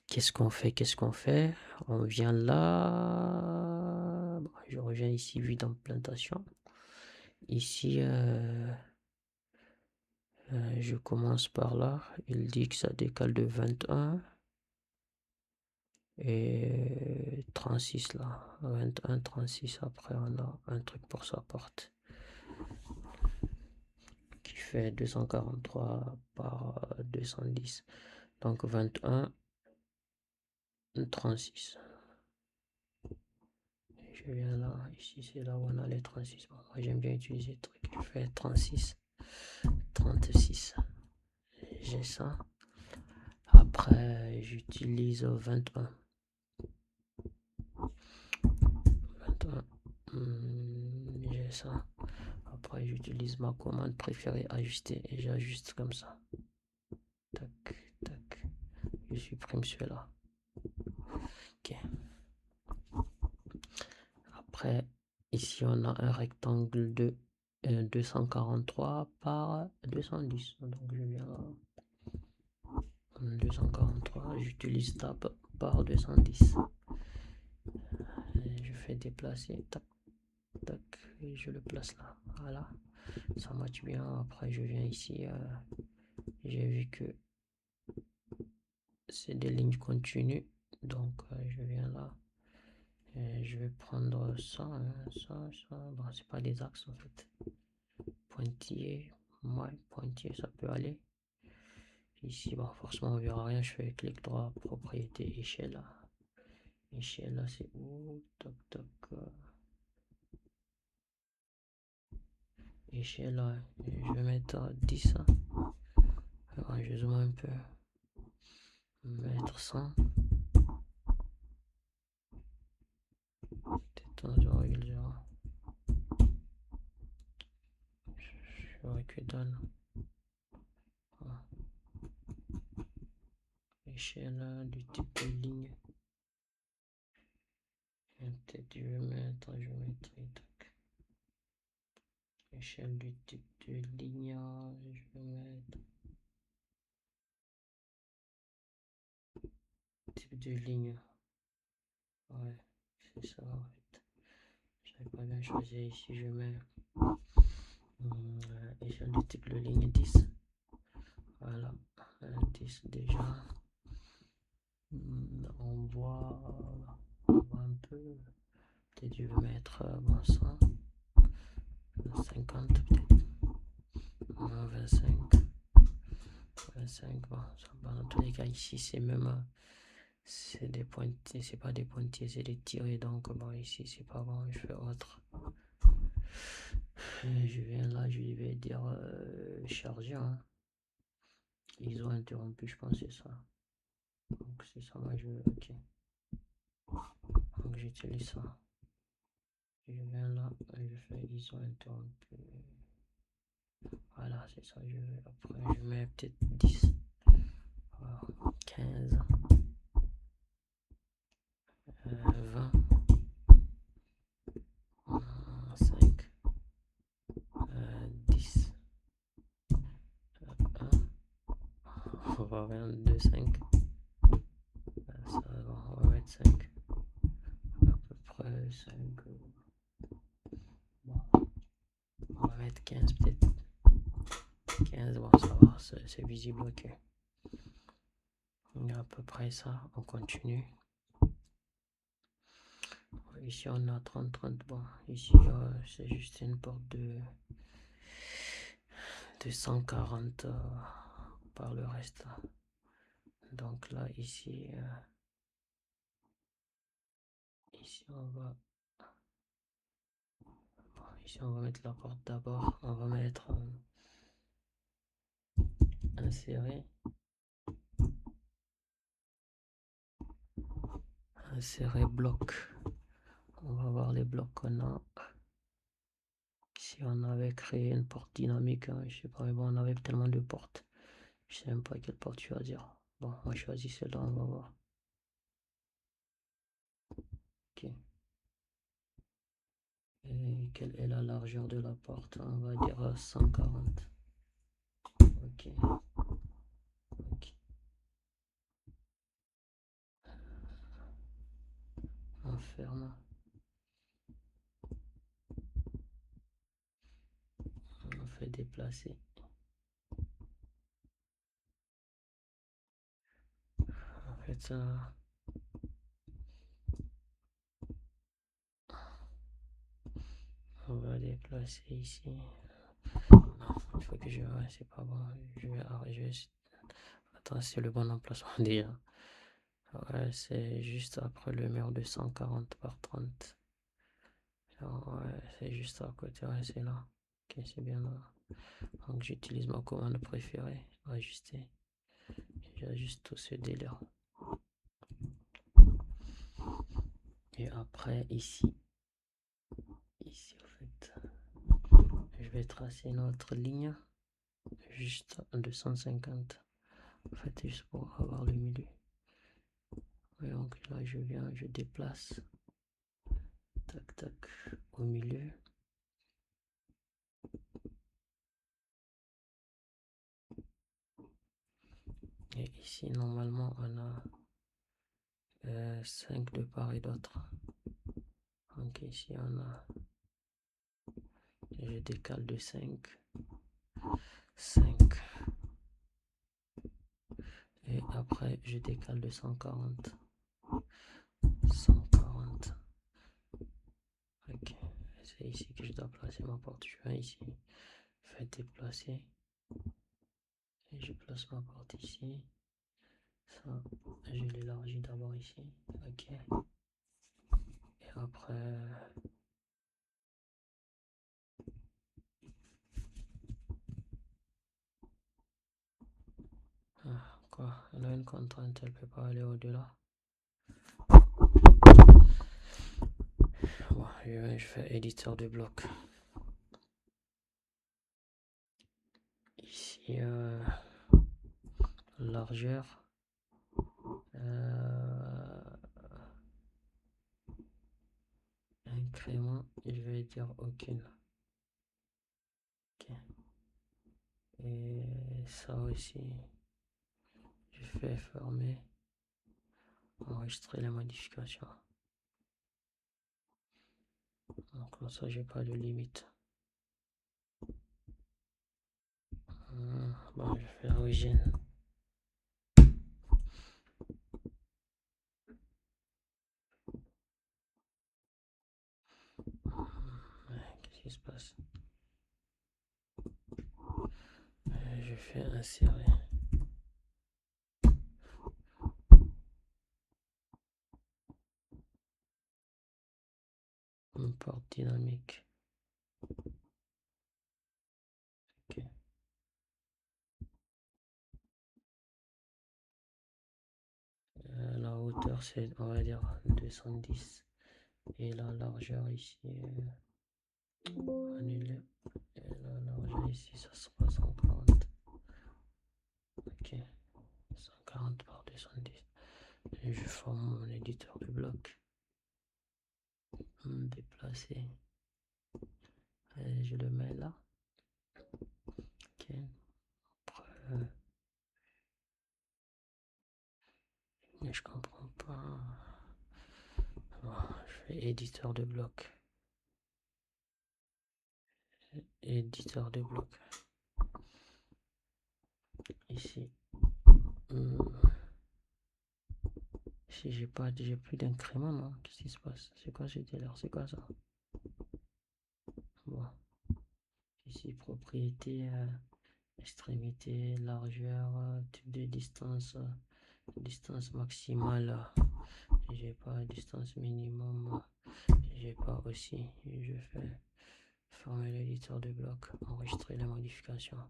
Qu'est-ce qu'on fait? On vient là. Bon, je reviens ici, vue d'implantation. Ici, je commence par là. Il dit que ça décale de 21 et 36 là. 21, 36. Après, on a un truc pour sa porte qui fait 243 par 210. Donc 21, 36. Je viens là, ici c'est là où on a les 36. Bon, moi j'aime bien utiliser le truc. Je fais 36, 36. J'ai ça. Après, j'utilise 21. 21. J'ai ça. Après, j'utilise ma commande préférée, ajuster. Et j'ajuste comme ça. Tac, tac. Je supprime celui-là. Ok. Après, ici, on a un rectangle de 243 par 210. Donc, je viens là. 243, j'utilise tab par 210. Et je fais déplacer, tac, tac, et je le place là. Voilà, ça match bien. Après, je viens ici. J'ai vu que c'est des lignes continues. Donc, je viens là. Et je vais prendre ça, ça, ça. Bon, c'est pas des axes en fait. Pointillé, ouais, pointillé, ça peut aller. Ici, bon, forcément, on verra rien. Je fais clic droit, propriété, échelle. Échelle, là, c'est où? Toc, toc. Échelle, là, je vais mettre 10. Alors, je zoome un peu. Mettre 100. Peut-être un 0,0. Je recule. Voilà. Échelle du type de ligne. Peut-être je vais mettre géométrie. Échelle du type de ligne. Je vais mettre type de ligne. Ouais, c'est ça en fait. J'avais pas bien choisi ici. Je mets échelle du type de ligne 10. Voilà, 10 déjà. On voit un peu. Peut-être je vais mettre 100, 50 peut-être, 25, 25. Bon, ça va. Dans tous les cas, ici, c'est même. C'est des pointiers, c'est pas des pointiers, c'est des tirés. Donc, bon, ici, c'est pas bon. Je fais autre. Et je viens là, je vais dire charger. Hein. Ils ont interrompu, je pense, c'est ça. Donc, c'est ça, moi, je veux. Ok. Donc, j'utilise ça. Je viens là, je fais ils ont interrompu. Voilà, c'est ça, je vais. Après, je mets peut-être 10. Voilà, 15. 20. 5. 10. 1. On va 22, 5. Ça va, on va mettre 5. À peu près 5. Bon, on va mettre 15 peut-être. 15, bon, ça va, c'est visible, ok. À peu près ça, on continue. Ici, on a 30, 30. Bon, ici, c'est juste une porte de 140 par le reste. Donc là, ici, ici, ici, on va mettre la porte d'abord. On va mettre insérer. Insérer bloc. On va voir les blocs qu'on a. Si on avait créé une porte dynamique, hein, je sais pas, mais bon, on avait tellement de portes. Je sais même pas quelle porte choisir. Bon, on choisit celle-là, on va voir. Ok. Et quelle est la largeur de la porte? On va dire 140. Ok. Ok. On ferme. On fait déplacer. En fait, ça. On va déplacer ici. Non, il faut que je. Ouais, c'est pas bon. Je vais. Attends, c'est le bon emplacement déjà. Ouais, c'est juste après le mur de 140 par 30. Ouais, c'est juste à côté. Ouais, c'est là. Ok, c'est bien là. Donc j'utilise ma commande préférée. Ajuster. J'ajuste tout ce délire. Et après, ici, en fait, je vais tracer notre ligne juste à 250. En fait, juste pour avoir le milieu. Et donc là, je viens, je déplace. Tac, tac, au milieu. Et ici, normalement, on a 5 de part et d'autre. Donc ici, on a. Je décale de 5. 5. Et après, je décale de 140. 140. Ok. C'est ici que je dois placer ma porte. Je viens ici. Fais déplacer. Et je place ma porte ici. Ça, je l'élargis d'abord ici. Ok. Et après. Quoi? Elle a une contrainte, elle peut pas aller au-delà. Bon, je fais éditeur de bloc. Ici, largeur. Incrément, je vais dire aucune. Ok. Et ça aussi, je fais fermer, enregistrer les modifications. Donc comme ça, j'ai pas de limite. Bon, je fais origine. Qu'est-ce qui se passe? Je fais insérer. Une porte dynamique. Ok. La hauteur, c'est, on va dire, 210. Et la largeur ici, annulé. Et la largeur ici, ça sera 140. Ok. 140 par 210. Et je forme mon éditeur de bloc. Déplacer. Et je le mets là. Ok. Après, mais je comprends pas. Bon, je fais éditeur de bloc. Éditeur de bloc. Ici. Si j'ai plus d'incrément, non? Qu'est-ce qui se passe? C'est quoi ce délire? C'est quoi ça? Bon. Ici, propriété, extrémité, largeur, type de distance, distance maximale. J'ai pas distance minimum. J'ai pas aussi. Je fais fermer l'éditeur de bloc, enregistrer les modifications.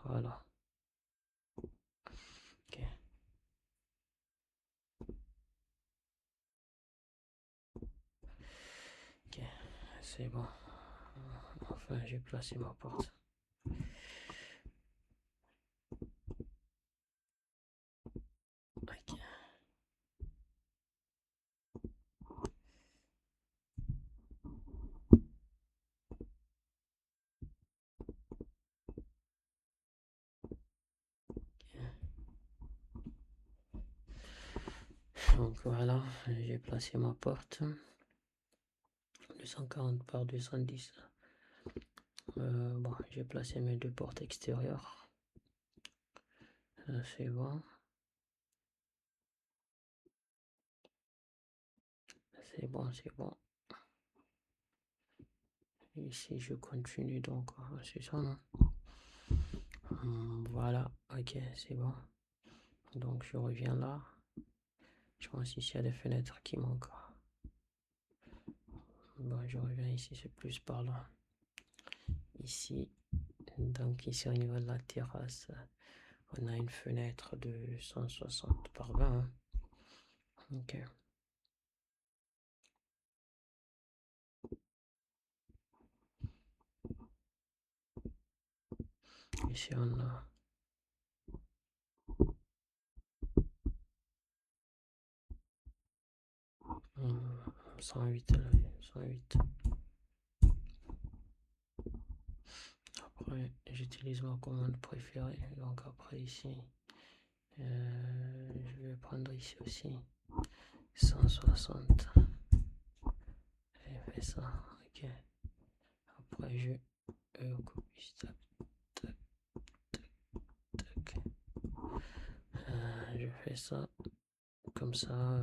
Voilà. Ok. Ok. C'est bon. Enfin, j'ai placé ma porte. Ok. Donc voilà, j'ai placé ma porte. 240 par 210. Bon, j'ai placé mes deux portes extérieures. C'est bon. C'est bon, c'est bon. Ici, je continue, donc c'est ça, non? Voilà, ok, c'est bon. Donc, je reviens là. Je pense ici, il y a des fenêtres qui manquent. Bon, je reviens ici, c'est plus par là. Ici, donc ici, au niveau de la terrasse, on a une fenêtre de 160 par 20. Hein. Ok. Ici, on a 108, 108. Après, j'utilise ma commande préférée. Donc après ici, je vais prendre ici aussi 160. Et fait ça, ok. Après, je copie, tac, tac, tac, tac. Je fais ça comme ça.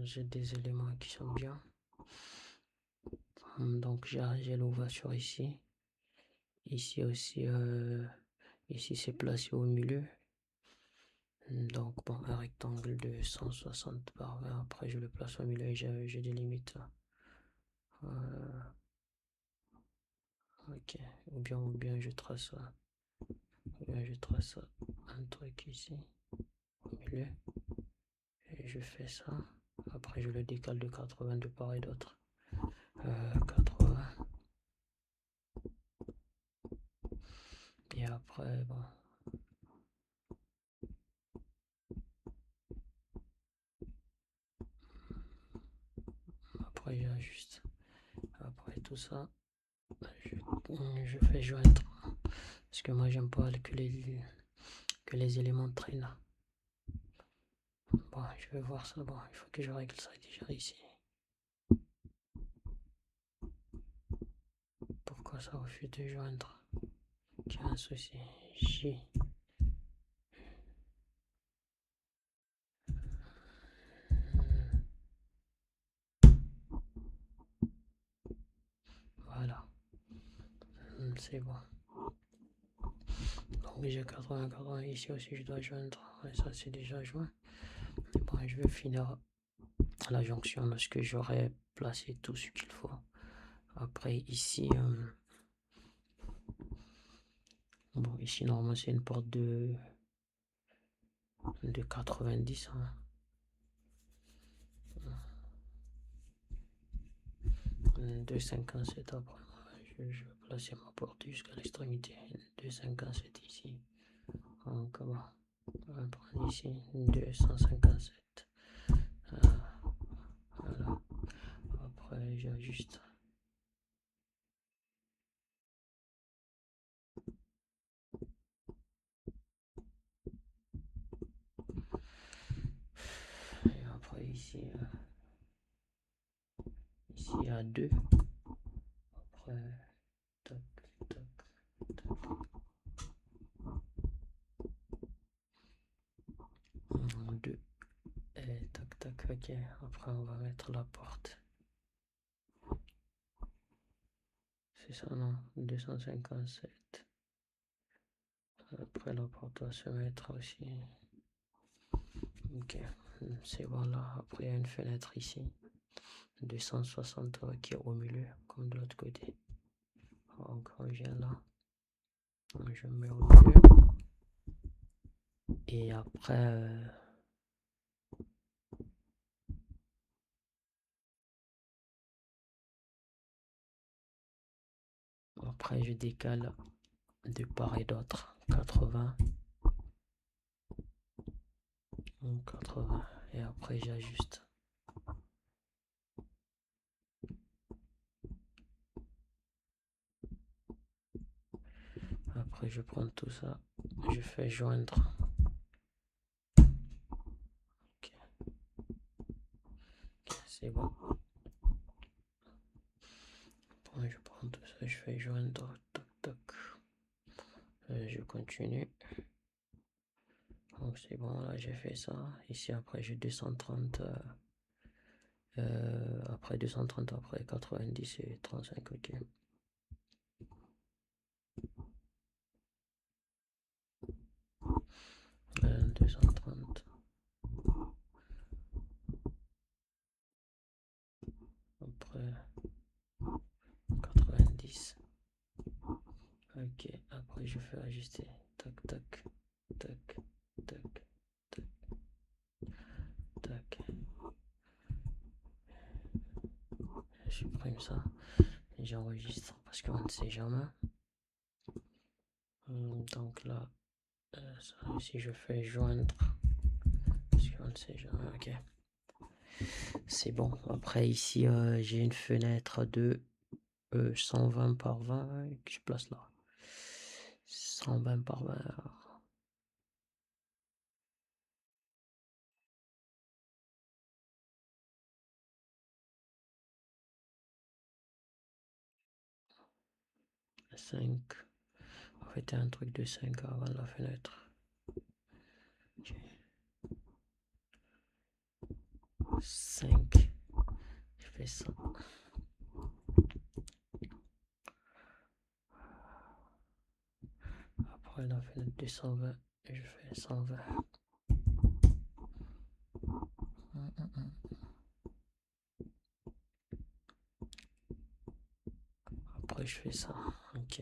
J'ai des éléments qui sont bien. Donc j'ai l'ouverture ici. Ici aussi, ici c'est placé au milieu. Donc bon, un rectangle de 160 par 20. Après je le place au milieu et j'ai des limites. Ok, ou bien je trace ça. Ou bien je trace un truc ici au milieu. Et je fais ça. Après je le décale de 80 de part et d'autre. 80. Et après, bon. Après j'ajuste. Après tout ça, je fais joindre. Parce que moi j'aime pas que les éléments traînent. Bon, je vais voir ça. Bon, il faut que je règle ça déjà ici. Pourquoi ça refuse de joindre? Qu'il y a un souci. J. Voilà. C'est bon. Donc j'ai 80, 80. Ici aussi je dois joindre. Et ça c'est déjà joint. Bon, je vais finir la jonction lorsque j'aurai placé tout ce qu'il faut. Après ici, bon ici normalement c'est une porte de 90. Hein. 2,57 après. Je vais placer ma porte jusqu'à l'extrémité. 2,57 ici. Donc bon, on va prendre ici 257. Voilà. Après j'ajuste. Et après ici, ici à 2. Après, tac, tac, tac. 2. Et tac, tac, ok. Après on va mettre la porte. C'est ça, non? 257. Après la porte va se mettre aussi. Ok, c'est bon là. Après il y a une fenêtre ici. 260 qui est au milieu, comme de l'autre côté. Donc on vient là. Je mets au milieu. Et après, je décale de part et d'autre. 80. 80. Et après j'ajuste. je prends tout ça, je fais joindre. Ok, c'est bon. Bon, je prends tout ça, je fais joindre. Toc, toc. Je continue. Donc c'est bon, là j'ai fait ça. Ici après j'ai 230. Après 230, après 90 et 35, ok. 230. Après 90. Ok, après je fais ajuster. Tac, tac, tac, tac, tac, tac. Je supprime ça et j'enregistre parce qu'on ne sait jamais. Donc là, ça, si je fais joindre, parce qu'on ne sait jamais, ok. C'est bon. Après ici, j'ai une fenêtre de 120 par 20 que je place là. 120 par 20. 5. On va faire un truc de 5 avant la fenêtre. Okay. 5. Je fais ça. Après la fenêtre de 120, je fais 120. Après je fais ça. Ok.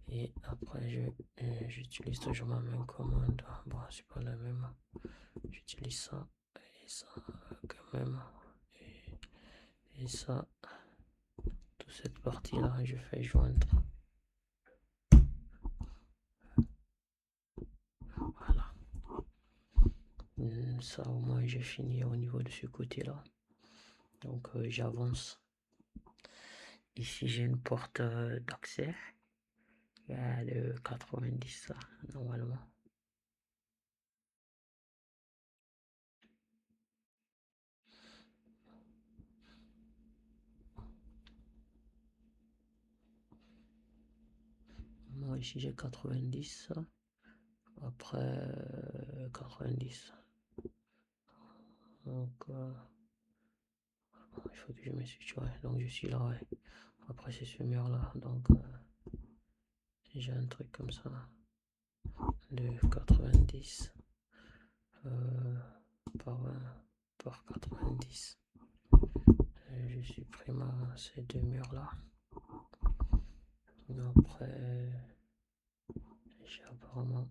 Et après j'utilise toujours ma même commande. Bon, c'est pas la même. J'utilise ça et ça quand même. Et ça. Toute cette partie là, je fais joindre. Voilà. Ça au moins j'ai fini au niveau de ce côté là. Donc j'avance. Ici j'ai une porte d'accès. Il y a le 90 ça, normalement. Moi ici j'ai 90. Après 90. Donc il faut que je me situe. Ouais. Donc je suis là, ouais. Après c'est ce mur là. Donc j'ai un truc comme ça. De 90 par 20 par 90. Je supprime ces deux murs là. Après j'ai apparemment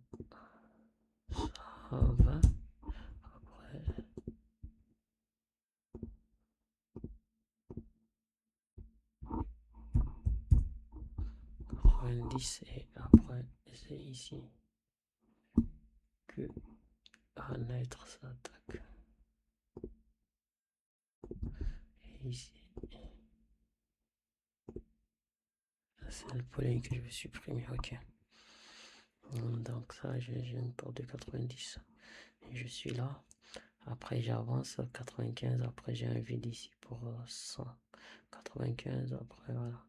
120. Après 90 et après c'est ici que à naître ça attaque. Et ici c'est le poly que je vais supprimer, ok. Donc ça j'ai une porte de 90 et je suis là. Après j'avance 95, après j'ai un vide ici pour 100. 95, après voilà.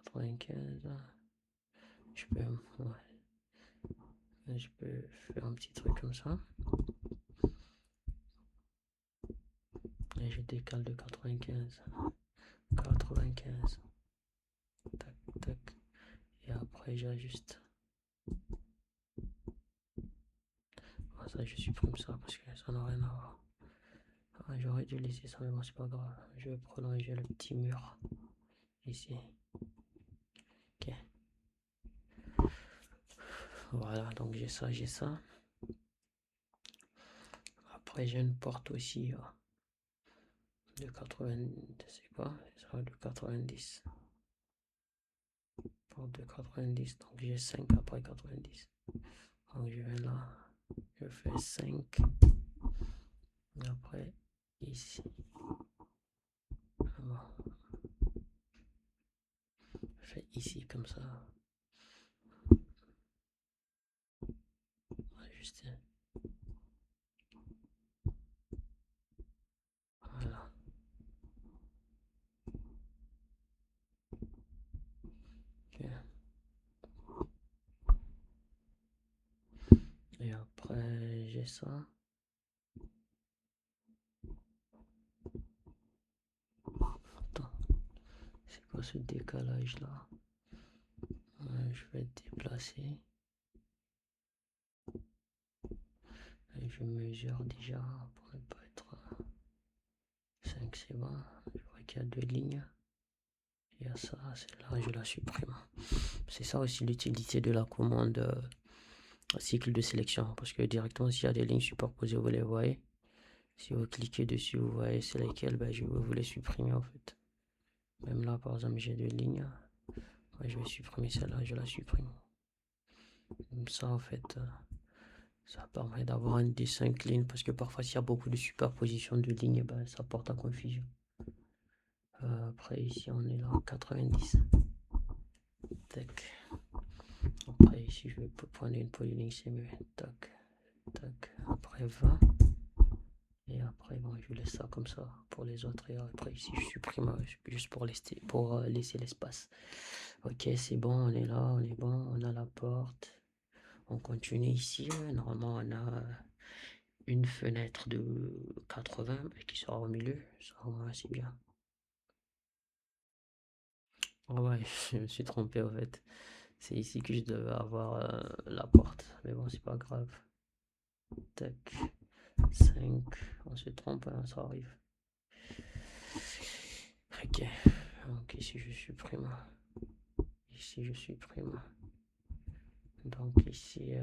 95. Je peux, ouais. Je peux faire un petit truc comme ça. Et je décale de 95. 95. Tac, tac. Et après j'ajuste. Ah, ça je supprime ça parce que ça n'a rien à voir. Ah, j'aurais dû laisser ça mais bon c'est pas grave. Je vais prolonger le petit mur ici. Ok. Voilà, donc j'ai ça, j'ai ça. Après j'ai une porte aussi de 80. C'est quoi? Ça de 90. Porte de 90. Donc j'ai 5 après 90. Donc je vais là. Je fais 5. Après ici. Bon. Je fais ici comme ça. j'ai ça. Attends, c'est quoi ce décalage là? Je vais déplacer. Et je mesure déjà pour ne pas être 5, c'est bon. Je vois qu'il y a 2 lignes. Il y a ça, celle-là, je la supprime. C'est ça aussi l'utilité de la commande cycle de sélection. Parce que directement, s'il y a des lignes superposées, vous les voyez. Si vous cliquez dessus, vous voyez c'est lesquelles, je vais vous les supprimer en fait. Même là, par exemple, j'ai 2 lignes. Je vais supprimer celle-là, je la supprime. Comme ça, en fait, ça permet d'avoir un des 5 lignes. Parce que parfois, s'il y a beaucoup de superposition de lignes, ça porte à confusion. Après, ici, on est là, 90. Tac. Après, ici, je vais prendre une polyligne, c'est mieux. Tac, tac. Après, 20. Et après, bon, je laisse ça comme ça pour les autres. Et après, ici, je supprime juste pour laisser l'espace. Ok, c'est bon, on est là, on est bon, on a la porte. On continue ici. Normalement, on a une fenêtre de 80 qui sera au milieu. Ça, c'est bien. Oh ouais, je me suis trompé en fait. C'est ici que je devais avoir la porte. Mais bon, c'est pas grave. Tac. 5. On se trompe, hein, ça arrive. Ok. Donc ici, je supprime. Ici, je supprime. Donc ici,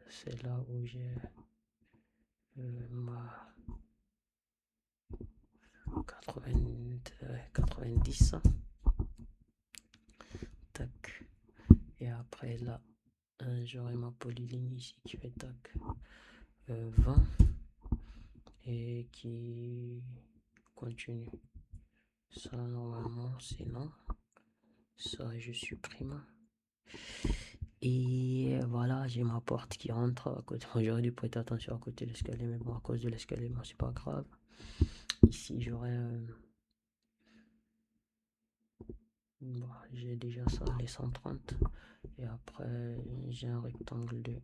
c'est là où j'ai ma 90. Tac. Et après là, j'aurai ma polyligne ici qui fait tac. 20. Et qui continue. Ça, normalement, c'est non. Ça, je supprime. Et voilà, j'ai ma porte qui rentre à côté. J'aurais dû prêter attention à côté de l'escalier, mais bon, à cause de l'escalier, bon, c'est pas grave. Ici, j'aurais. Bon, j'ai déjà ça, les 130. Et après, j'ai un rectangle de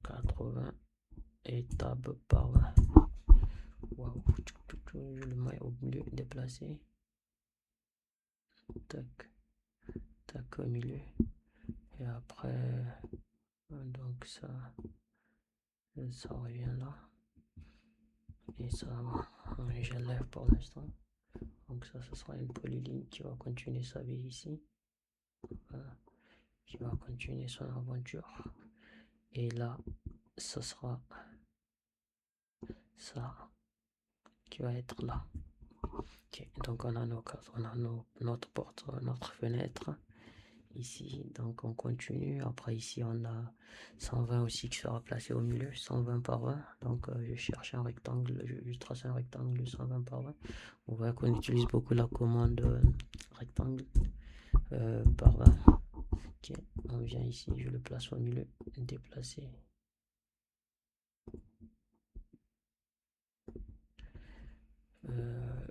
80 et tab par 20. Waouh, je le mets au milieu, déplacé. Tac, tac au milieu. Et après, donc ça revient là. Et ça, j'enlève pour l'instant. Donc ça, ce sera une polyligne qui va continuer sa vie ici. Voilà. Qui va continuer son aventure. Et là, ce sera ça qui va être là. Ok, donc on a notre porte, notre fenêtre. Ici, donc on continue. Après ici, on a 120 aussi qui sera placé au milieu, 120 par 20. Donc je cherche un rectangle, je trace un rectangle 120 par 20. On voit qu'on utilise beaucoup la commande rectangle par 20. Ok, on vient ici, je le place au milieu, déplacer.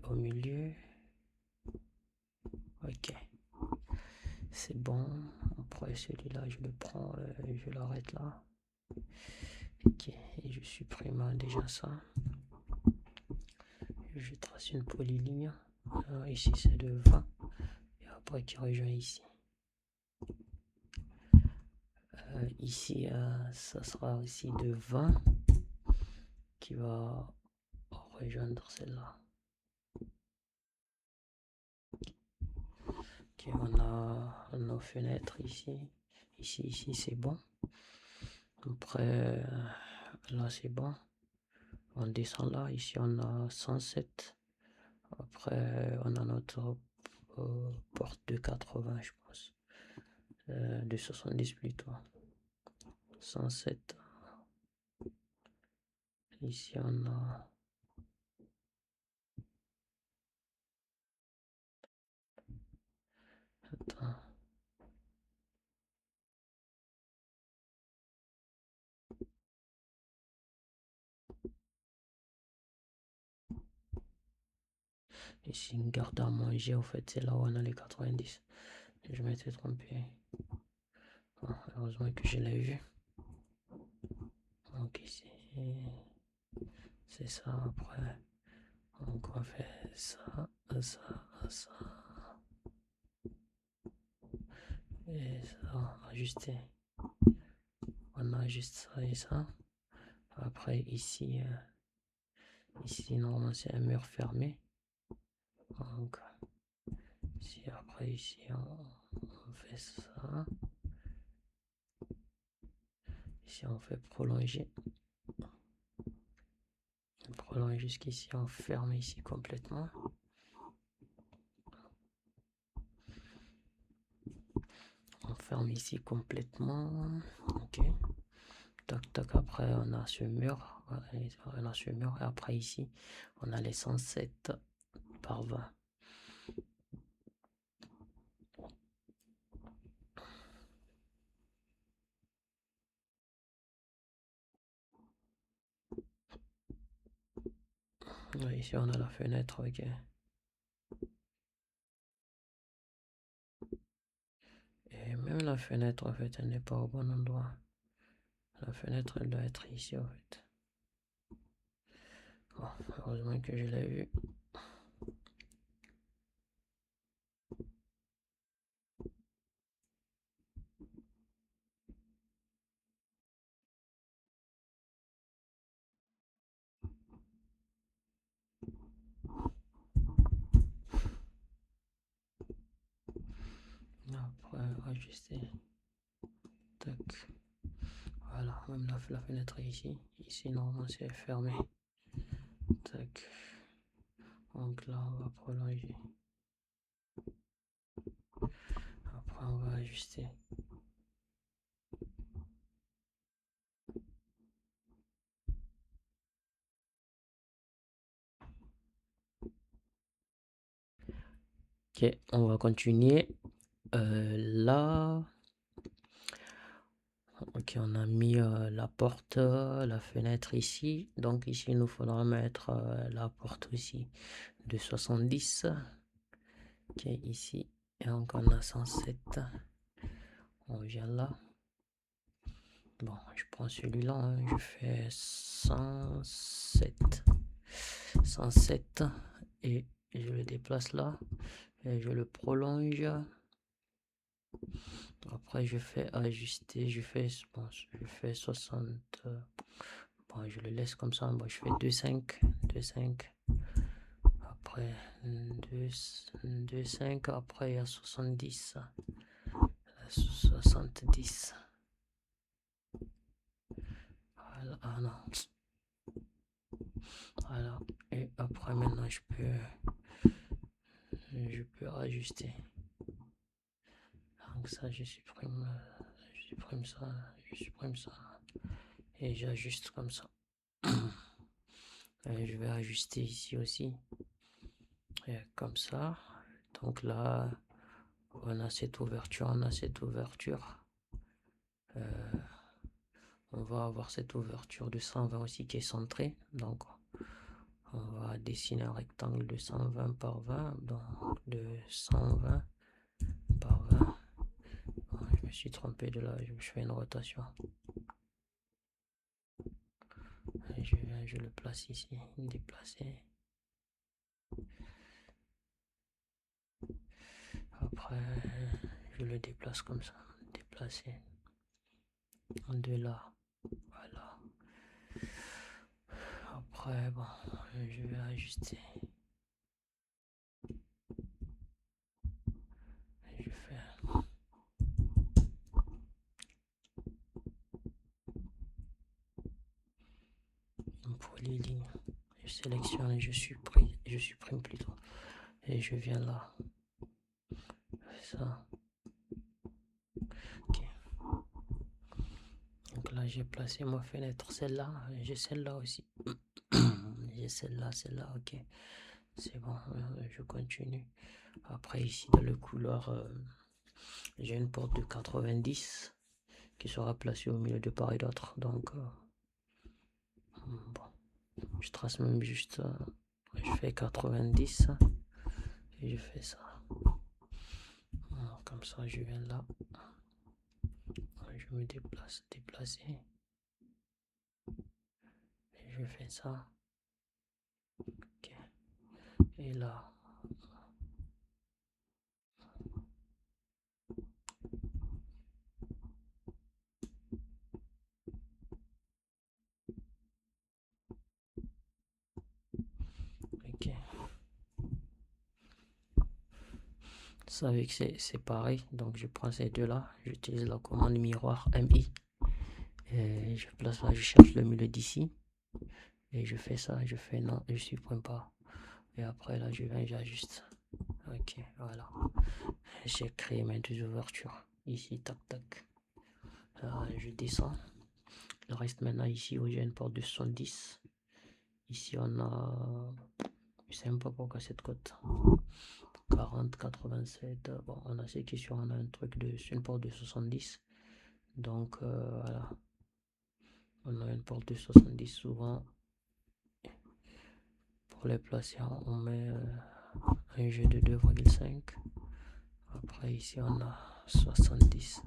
Au milieu. Ok, c'est bon. Après celui-là, je le prends, je l'arrête là. Ok, et je supprime déjà ça. Je trace une polyligne. Ici, c'est de 20. Et après, qui rejoint ici. Ici, ça sera aussi de 20 qui va rejoindre celle-là. Ok, on a nos fenêtres ici. Ici, c'est bon. Après, là, c'est bon. On descend là. Ici, on a 107. Après, on a notre porte de 80, je pense. De 70 plutôt. 107. Ici, on a... Attends. Ici, une garde à manger, en fait, c'est là où on a les 90. Je m'étais trompé. Bon, heureusement que je l'ai vu. ici, c'est ça. Après, on refait ça, ça, ça. Et ça, on va ajuster. On ajuste ça et ça. Après, ici, ici normalement, c'est un mur fermé. Donc, ici, après, ici, on fait ça. Ici, on fait prolonger. On prolonge jusqu'ici, on ferme ici complètement. On ferme ici complètement. Ok. Tac, tac. Après, on a ce mur. On a ce mur. Et après, ici, on a les 107 par 20. Ici, on a la fenêtre. Ok. Et même la fenêtre, en fait, elle n'est pas au bon endroit. La fenêtre, elle doit être ici, en fait. Bon, heureusement que je l'ai vu. Après, ajuster. Tac. Voilà, même la fenêtre est ici. Ici, normalement, c'est fermé. Tac. Donc là, on va prolonger. Après, on va ajuster. Ok, on va continuer. Là, ok, on a mis la porte, la fenêtre ici. Donc ici, il nous faudra mettre la porte aussi de 70. Ok, ici. Et donc on a 107. On vient là. Bon, je prends celui-là. Hein, je fais 107. 107. Et je le déplace là. Et je le prolonge. Après, je fais ajuster. Je fais 60. Bon, je le laisse comme ça. Bon, je fais 2,5. 2,5. Après, 2,5. Après, il y a 70. 70. Voilà. Ah non. Voilà. Et après, maintenant, je peux ajuster. Donc ça, je supprime ça. Je supprime ça. Et j'ajuste comme ça. Et je vais ajuster ici aussi. Et comme ça. Donc là, on a cette ouverture, on va avoir cette ouverture de 120 aussi qui est centrée. Donc, on va dessiner un rectangle de 120 par 20. Donc, de 120 par 20. Bon, je me suis trompé de là, je fais une rotation. Et je le place ici, déplacer. Après, je le déplace comme ça, déplacer. De là, voilà. Après, bon, je vais ajuster. Je fais une polyligne. Je sélectionne et je supprime plutôt. Et je viens là. Ça. Ok. Donc là, j'ai placé ma fenêtre, celle-là. J'ai celle-là aussi. J'ai celle-là, ok. C'est bon, je continue. Après, ici, dans le couloir, j'ai une porte de 90 qui sera placée au milieu de part et d'autre. Donc, bon, je trace même juste, je fais 90 et je fais ça. Comme ça, je viens là. Je me déplacer. je fais ça. Ok. Et là, ok. Vous savez que c'est pareil. Donc je prends ces deux-là. J'utilise la commande miroir MI. Et je place là, je cherche le milieu d'ici. Et je fais ça, je fais non, je supprime pas. Et après là, je viens, j'ajuste. Ok, voilà. J'ai créé mes deux ouvertures. Ici, tac, tac. Je descends. Il reste maintenant ici où j'ai une porte de 70. Ici, on a. Je sais même pas pourquoi cette cote. 40, 87. Bon, on a ce qui est sûr, on a un truc de. Une porte de 70. Donc, voilà. On a une porte de 70 souvent. Pour les placer, on met un jeu de 2,5. Après, ici, on a 70.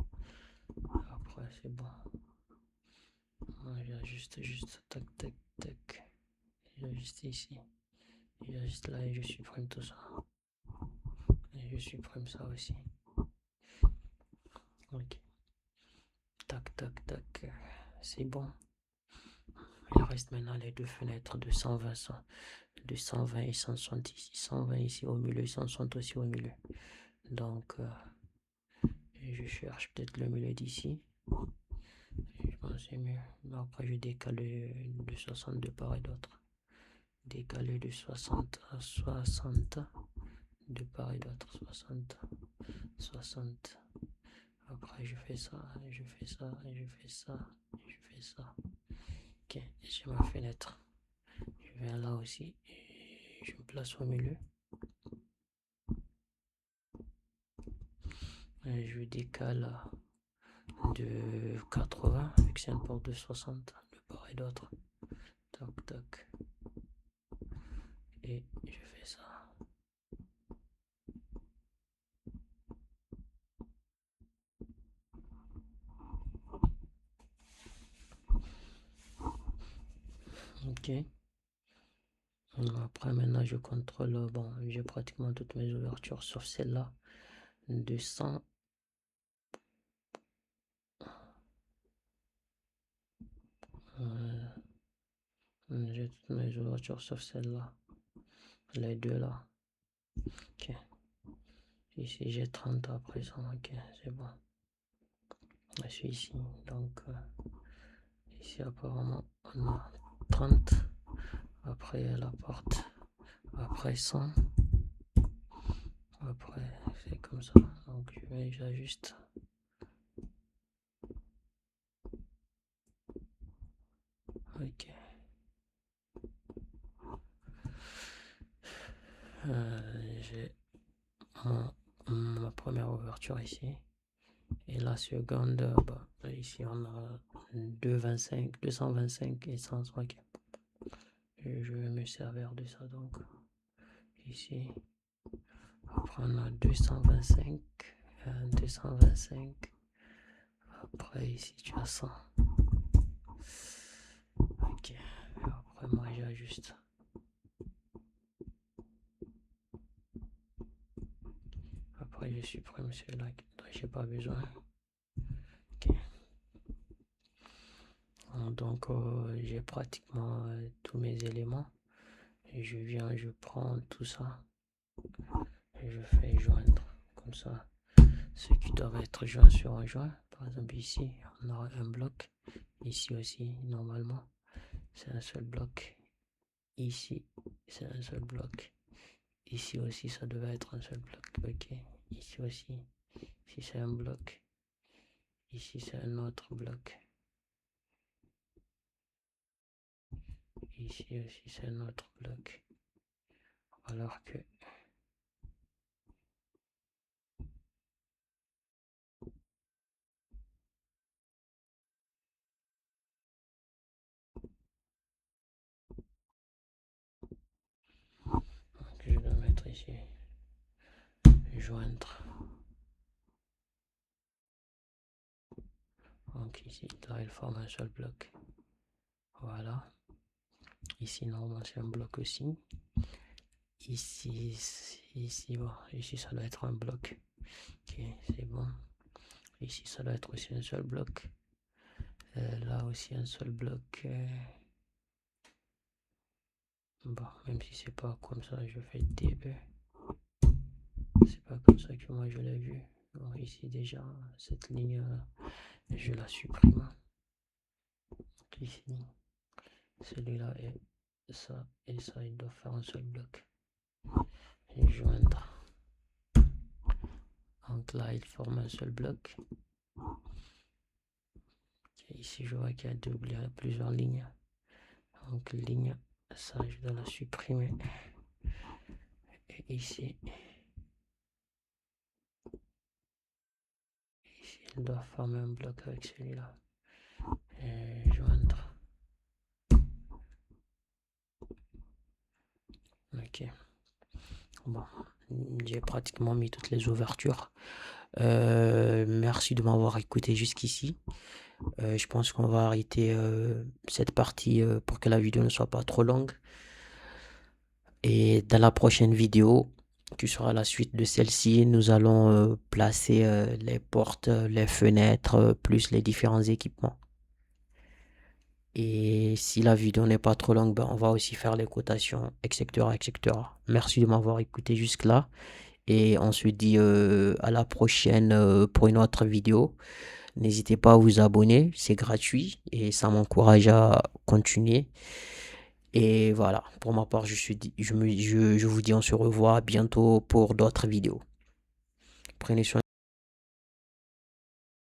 Après, c'est bon. J'ajuste juste. Tac, tac, tac. J'ajuste ici. J'ajuste là et je supprime tout ça. Et je supprime ça aussi. Ok. Tac, tac, tac. C'est bon. Il reste maintenant les deux fenêtres de 120, de 120 et 160 ici. 120 ici au milieu, 160 aussi au milieu. Donc, je cherche peut-être le milieu d'ici. Je pense que c'est mieux. Après, je décale de 60 de part et d'autre. Décaler de 60 à 60 de part et d'autre. 60, 60. Après, je fais ça, je fais ça, je fais ça, je fais ça. Ok, j'ai ma fenêtre. Je viens là aussi. Et je me place au milieu. Et je décale de 80, vu que c'est une porte de 60 de part et d'autre. Tac, tac. Et je fais ça. Ok. Après, maintenant, je contrôle. Bon, j'ai pratiquement toutes mes ouvertures sauf celle-là. 200. J'ai toutes mes ouvertures sauf celle-là. Les deux là. Ok. Ici, j'ai 30 à présent. Ok, c'est bon. Je suis ici. Donc, ici, apparemment, on a 30. Après, la porte. Après, 100. Après, c'est comme ça. Donc, je vais, j'ajuste. Ok. J'ai ma première ouverture ici. Et la seconde, bah, ici on a 225, 225 et 100. Ok. Je vais me servir de ça donc. Ici. Après on a 225. 225. Après ici tu as 100. Ok. Après moi j'ajuste. Après je supprime celui-là dont j'ai pas besoin. Ok. Donc j'ai pratiquement tous mes éléments. Et je viens, je prends tout ça. Et je fais joindre. Comme ça. Ceux qui doivent être joints seront joints. Par exemple ici, on aura un bloc. Ici aussi, normalement, c'est un seul bloc. Ici, c'est un seul bloc. Ici aussi, ça devait être un seul bloc. Ok. Ici aussi. Ici, c'est un bloc. Ici, c'est un autre bloc. Ici aussi, c'est un autre bloc. Alors que je dois mettre ici joindre. Donc ici, là, il forme un seul bloc. Voilà. Ici, normalement, c'est un bloc aussi. Ici, bon, ici, ça doit être un bloc. Ok, c'est bon. Ici, ça doit être aussi un seul bloc. Là aussi, un seul bloc. Bon, même si c'est pas comme ça, je fais DE. C'est pas comme ça que moi je l'ai vu. Bon, ici, déjà, cette ligne, je la supprime. Ici, celui-là et ça, il doit faire un seul bloc. Et joindre. Donc là, il forme un seul bloc. Et ici, je vois qu'il y a plusieurs lignes. Donc, ligne, ça, je dois la supprimer. Et ici, il doit former un bloc avec celui-là. Et joindre. Ok. Bon, j'ai pratiquement mis toutes les ouvertures. Merci de m'avoir écouté jusqu'ici. Je pense qu'on va arrêter cette partie pour que la vidéo ne soit pas trop longue. Et dans la prochaine vidéo, qui sera la suite de celle-ci, nous allons placer les portes, les fenêtres, plus les différents équipements. Et si la vidéo n'est pas trop longue, ben, on va aussi faire les cotations, etc., etc. Merci de m'avoir écouté jusque-là. Et on se dit à la prochaine pour une autre vidéo. N'hésitez pas à vous abonner, c'est gratuit et ça m'encourage à continuer. Et voilà, pour ma part, je vous dis on se revoit bientôt pour d'autres vidéos. Prenez soin.